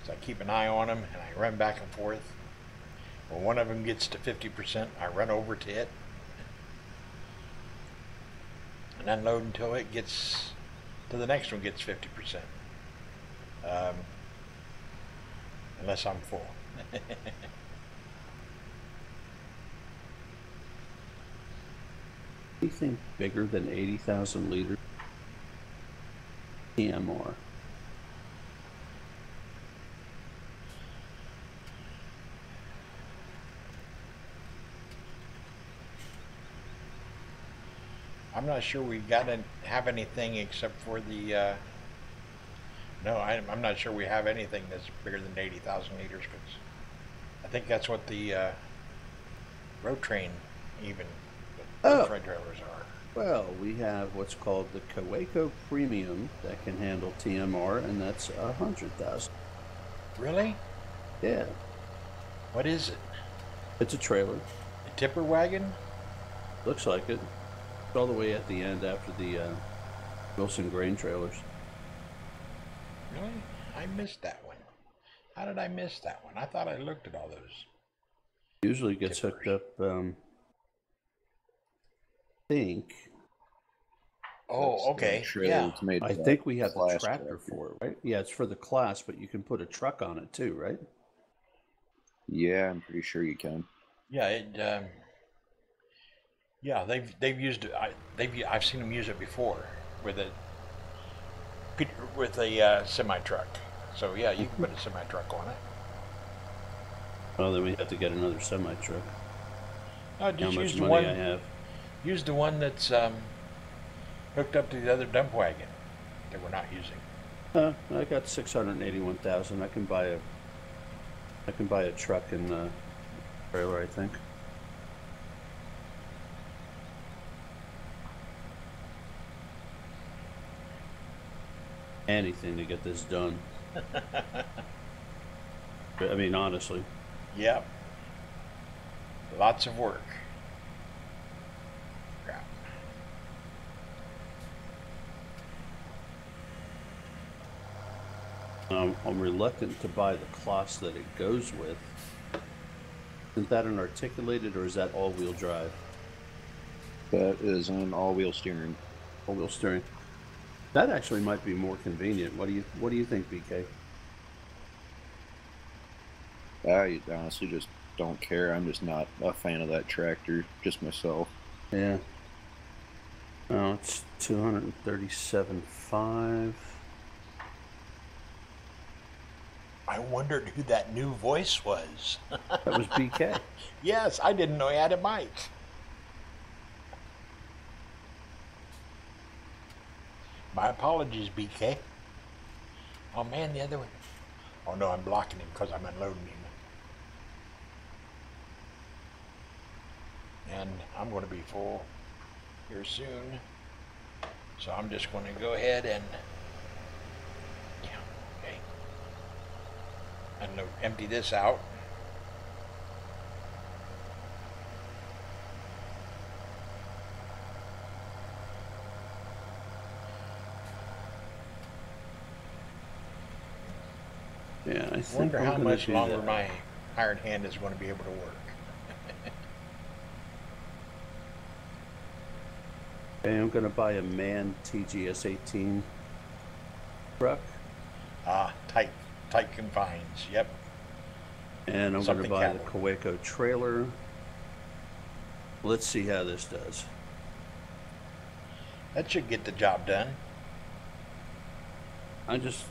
So I keep an eye on them and I run back and forth. When one of them gets to 50%, I run over to it and unload until it gets to the next one gets 50%. Unless I'm full. Anything bigger than 80,000 liters TMR. I'm not sure we have anything except for the. No, I'm not sure we have anything that's bigger than 80,000 liters because I think that's what the road train even road train trailers are. Well, we have what's called the Kaweco Premium that can handle TMR, and that's 100,000. Really? Yeah. What is it? It's a trailer. A tipper wagon? Looks like it. It's all the way at the end after the Wilson grain trailers. Really? I missed that one. How did I miss that one? I thought I looked at all those. Usually gets tippers hooked up, think. Oh, okay. Yeah. I think we have the tractor for it, right? Yeah, it's for the class, but you can put a truck on it too, right? Yeah, I'm pretty sure you can. Yeah, yeah, they've used it. I've seen them use it before with a semi truck. So yeah, you can put a semi truck on it. Well, then we have to get another semi truck. No, just How much use the money one. I have? Use the one that's hooked up to the other dump wagon that we're not using. I got 681,000. I can buy a truck and trailer, I think. Anything to get this done. I mean, honestly. Yep. Lots of work. Crap. I'm reluctant to buy the cloths that it goes with. Isn't that an articulated, or is that all-wheel drive? That is an all-wheel steering. All-wheel steering. That actually might be more convenient. What do you think, BK? I honestly just don't care. I'm just not a fan of that tractor, just myself. Yeah. Oh, it's 237.5. I wondered who that new voice was. That was BK. Yes, I didn't know he had a mic. My apologies, BK. Oh man, the other one. Oh no, I'm blocking him because I'm unloading him. And I'm going to be full here soon. So I'm just going to go ahead and, yeah, okay. Unload, empty this out. Yeah, I think Wonder I'm how gonna much do longer that. my hired hand is going to be able to work. Okay, I'm gonna buy a MAN TGS 18 truck, Tight confines. Yep. and I'm Something gonna buy the capital. Kaweco trailer. Let's see how this does. That should get the job done. I'm just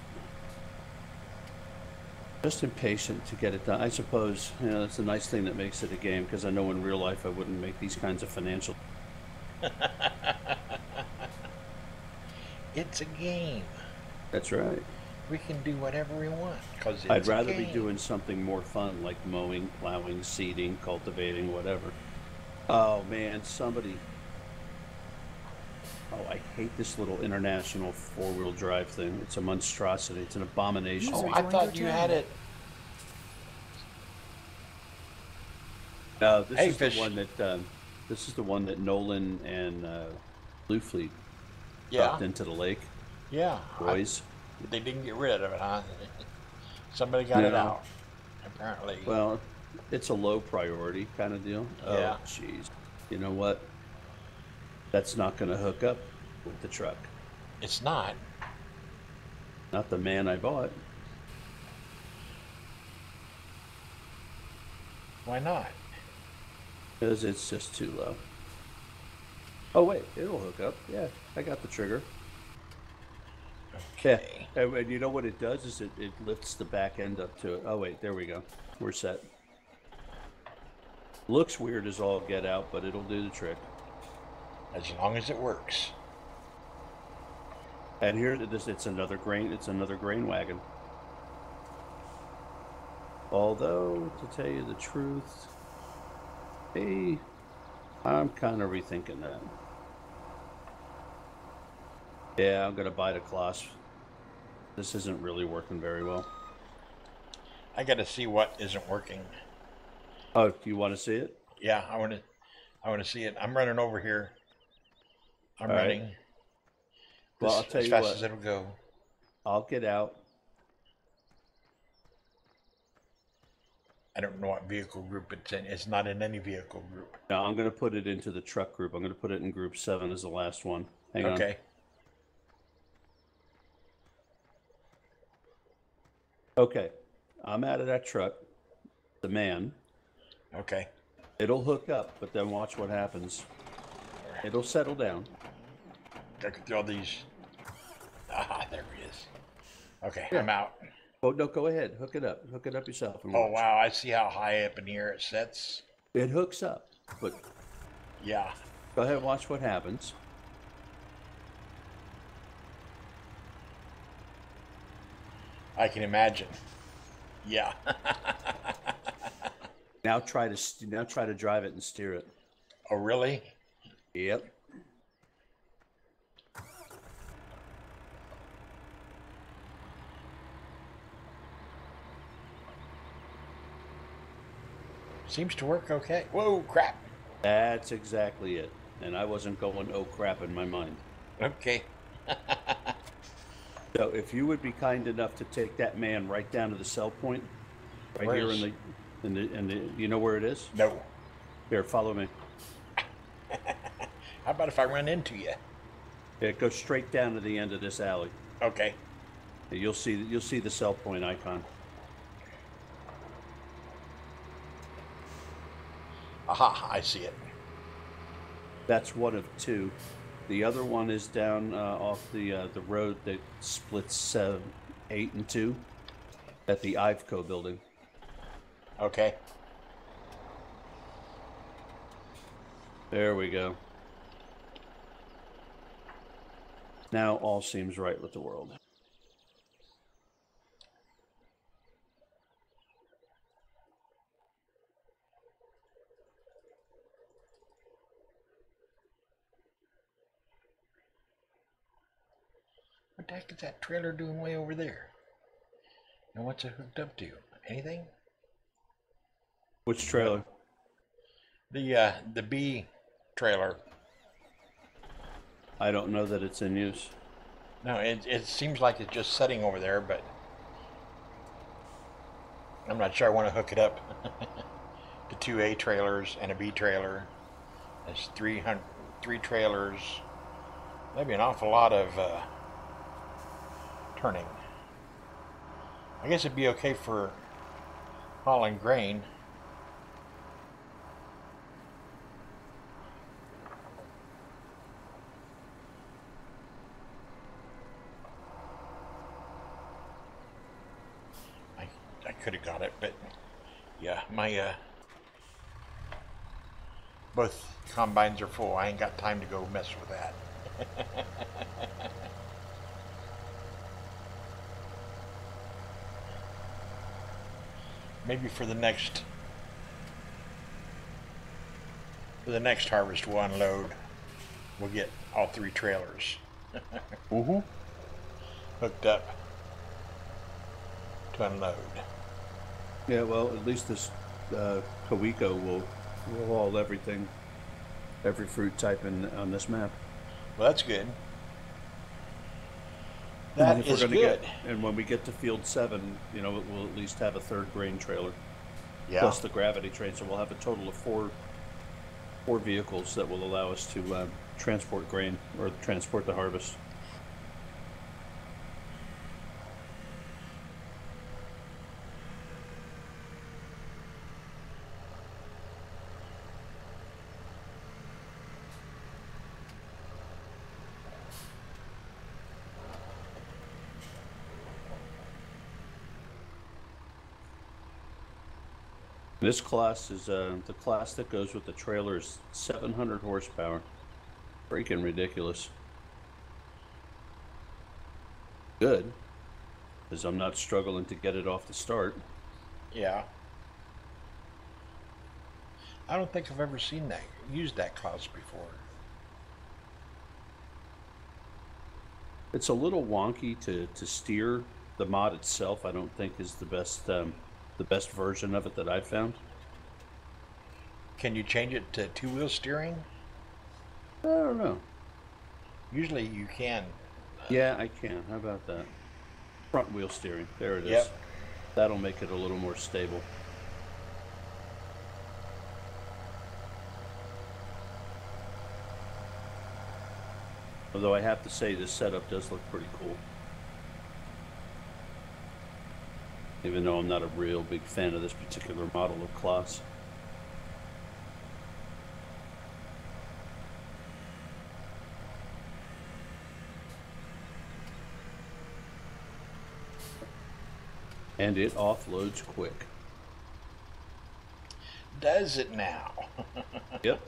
impatient to get it done. I suppose, you know, that's a nice thing that makes it a game, because I know in real life I wouldn't make these kinds of financial. It's a game. That's right. We can do whatever we want because it's I'd a rather be game. doing something more fun, like mowing, plowing, seeding, cultivating, whatever. Oh man, somebody. Oh, I hate this little international four-wheel drive thing. It's a monstrosity. It's an abomination. Oh, User I joined thought your you had channel. it. This Hey, is Fish. the one that this is the one that Nolan and Blue Fleet Yeah. dropped into the lake. Yeah. Boys. They didn't get rid of it, huh? Somebody got it No. out. Apparently. Well, it's a low priority kind of deal. Yeah. Oh, jeez. You know what? That's not going to hook up with the truck. It's not. Not the MAN I bought. Why not? Because it's just too low. Oh, wait. It'll hook up. Yeah, I got the trigger. Okay. Yeah. And you know what it does is it lifts the back end up to it. Oh, wait. There we go. We're set. Looks weird as all get out, but it'll do the trick. As long as it works. And here it is. It's another grain wagon. Although, to tell you the truth, hey, I'm kind of rethinking that. Yeah, I'm gonna buy the Kloss. This isn't really working very well. I got to see what isn't working. Oh, do you want to see it? Yeah, I want to see it. I'm running over here. I'm All right. running. Well, This- I'll tell as you fast what. as it'll go. I'll get out. I don't know what vehicle group it's in. It's not in any vehicle group. Now I'm gonna put it into the truck group. I'm gonna put it in group 7 as the last one. Hang on. Okay. Okay. I'm out of that truck. The MAN. Okay. It'll hook up, but then watch what happens. It'll settle down. Look at all these. Ah, there he is. Okay, Yeah. I'm out. Oh no, go ahead. Hook it up. Hook it up yourself. And Oh watch. wow, I see how high up in the air it sets. It hooks up, but Yeah. go ahead and watch what happens. I can imagine. Yeah. Now try to drive it and steer it. Oh really? Yep. Seems to work okay. Whoa, crap. That's exactly it. And I wasn't going, oh crap, in my mind. Okay. So if you would be kind enough to take that man right down to the cell point, right Where here is- in the, you know where it is? No. Here, follow me. How about if I run into you? Yeah, go straight down to the end of this alley. Okay. You'll see the cell point icon. Aha, I see it. That's one of two. The other one is down off the road that splits 8 and 2 at the Iveco building. Okay. There we go. Now all seems right with the world. What the heck is that trailer doing way over there? And what's it hooked up to? Anything? Which trailer? The B trailer. I don't know that it's in use. No, it seems like it's just sitting over there, but I'm not sure I want to hook it up to two A trailers and a B trailer. That's three trailers. That'd be an awful lot of turning. I guess it'd be okay for hauling grain. I could have got it, but yeah, my both combines are full. I ain't got time to go mess with that. Maybe for the next harvest we'll unload. We'll get all three trailers hooked up to unload. Yeah, well, at least this Coeco will haul everything, every fruit type on this map. Well, that's good. That is good. And when we get to field 7, you know, we'll at least have a third grain trailer. Yeah. Plus the gravity train, so we'll have a total of four vehicles that will allow us to transport grain or transport the harvest. This class is the class that goes with the trailer is 700 horsepower. Freaking ridiculous. Good, because I'm not struggling to get it off the start. Yeah. I don't think I've ever used that class before. It's a little wonky to steer. The mod itself, I don't think, is the best version of it that I've found. Can you change it to two-wheel steering? I don't know. Usually you can. Yeah, I can. How about that? Front wheel steering. There it is. Yep. That'll make it a little more stable. Although I have to say this setup does look pretty cool. Even though I'm not a real big fan of this particular model of class. And it offloads quick. Does it now? Yep.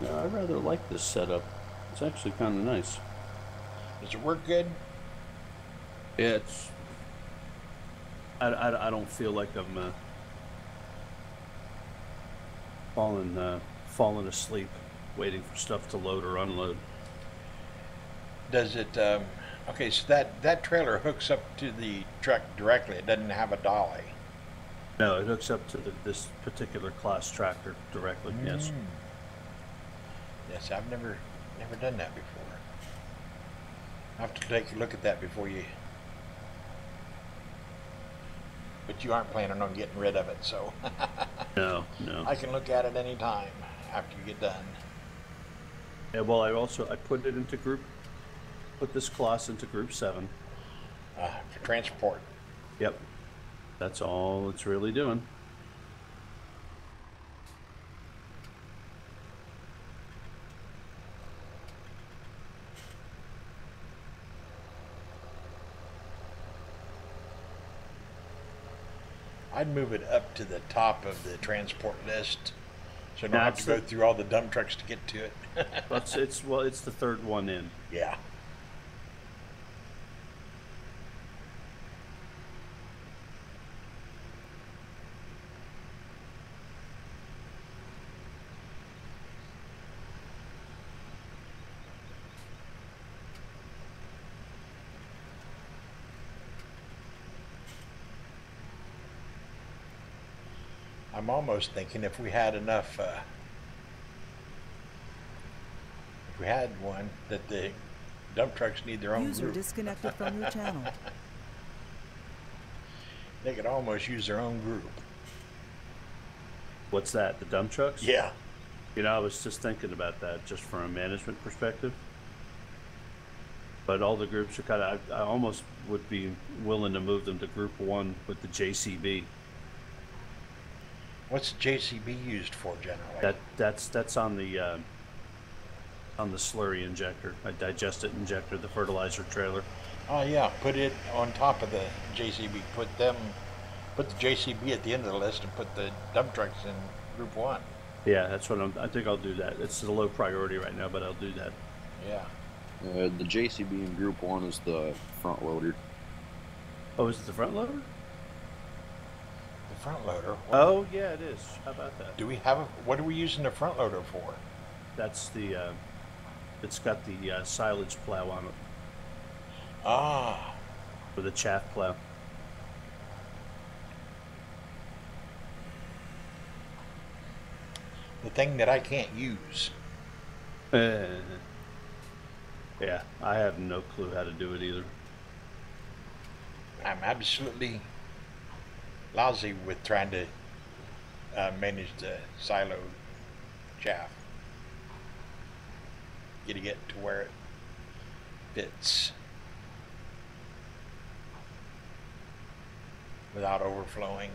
Yeah, I rather like this setup. It's actually kind of nice. Does it work good? Yeah, it's. I don't feel like I'm falling asleep waiting for stuff to load or unload. Does it, okay, so that trailer hooks up to the truck directly. It doesn't have a dolly. No, it hooks up to this particular class tractor directly. Yes. Yes, I've never done that before. I have to take a look at that before you. But you aren't planning on getting rid of it, so No, no. I can look at it any time after you get done. Yeah, well, I put it into put this class into group 7. For transport. Yep. That's all it's really doing. I'd move it up to the top of the transport list, so I don't have to go through all the dump trucks to get to it. It's the third one in. Yeah. I'm almost thinking if we had enough, if we had one, that the dump trucks need their own User group. disconnected from your channel. They could almost use their own group. What's that? The dump trucks? Yeah. You know, I was just thinking about that just from a management perspective. But all the groups are kind of, I almost would be willing to move them to group 1 with the JCB. What's JCB used for generally? That's on the slurry injector, a digestate injector, the fertilizer trailer. Oh yeah, put it on top of the JCB. Put the JCB at the end of the list and put the dump trucks in group 1. Yeah, that's what I think I'll do that. It's a low priority right now, but I'll do that. Yeah. The JCB in Group 1 is the front loader. Oh, is it the front loader? The front loader. Oh, yeah, it is. How about that? Do we have what are we using the front loader for? That's the, it's got the silage plow on it. Ah. For the chaff plow. The thing that I can't use. Yeah, I have no clue how to do it either. I'm absolutely lousy with trying to manage the silo chaff. Get to where it fits without overflowing.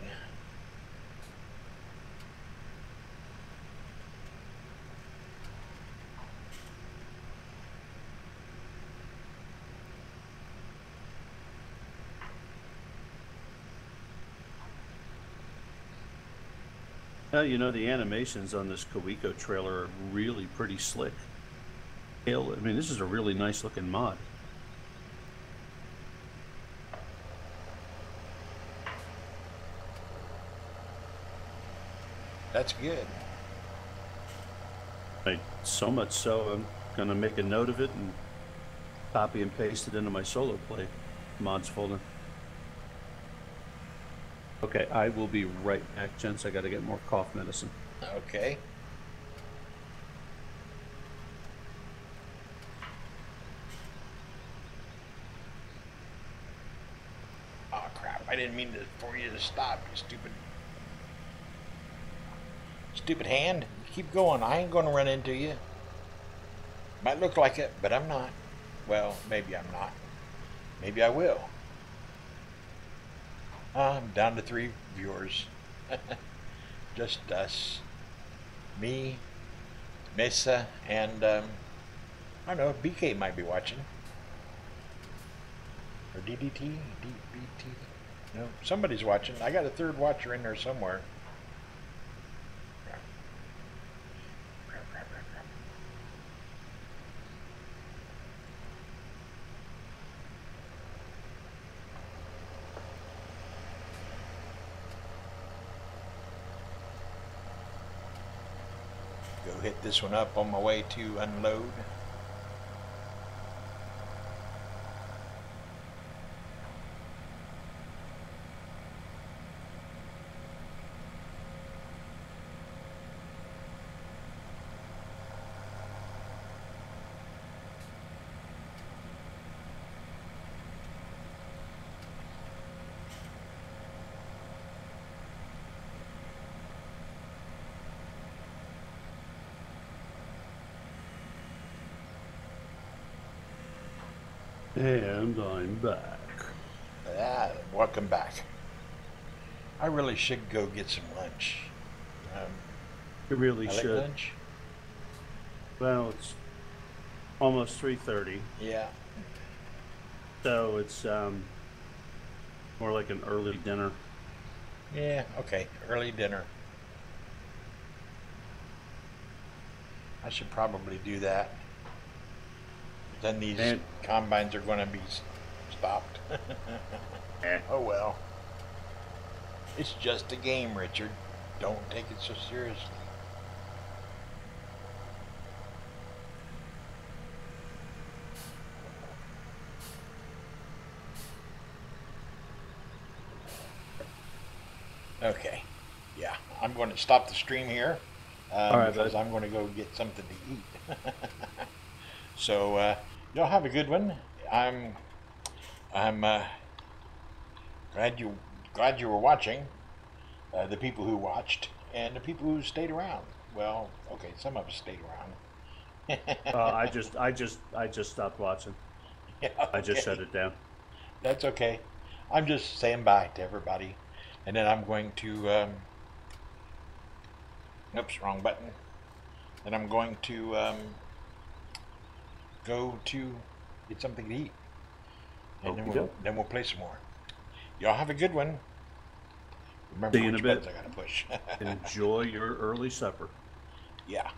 You know, the animations on this Coeco trailer are really pretty slick. I mean, this is a really nice looking mod. That's good. So much so, I'm going to make a note of it and copy and paste it into my solo play mods folder. Okay, I will be right back, gents. I got to get more cough medicine. Okay. Oh crap, I didn't mean for you to stop, you stupid hand. Keep going, I ain't gonna run into you. Might look like it, but I'm not. Well, maybe I'm not. Maybe I will. I'm down to 3 viewers. Just us. Me, Mesa, and I don't know, BK might be watching. Or DDT? DBT? No, somebody's watching. I got a third watcher in there somewhere. Go hit this one up on my way to unload. And I'm back. Welcome back. I really should go get some lunch. You really I like should. lunch. Well, it's almost 3:30, Yeah. so it's more like an early dinner. Yeah, okay. Early dinner. I should probably do that. Then these And- combines are going to be stopped. Oh well. It's just a game, Richard. Don't take it so seriously. Okay. Yeah, I'm going to stop the stream here All right, because bud. I'm going to go get something to eat. So y'all have a good one. I'm glad you were watching. The people who watched and the people who stayed around. Well, okay, some of us stayed around. I just stopped watching. Yeah, I just okay. shut it down. That's okay. I'm just saying bye to everybody, and then I'm going to. Oops, wrong button. Then I'm going to go to get something to eat, and then we'll play some more. Y'all have a good one. Remember See you in which a bit. buttons I gotta push. Enjoy your early supper. Yeah.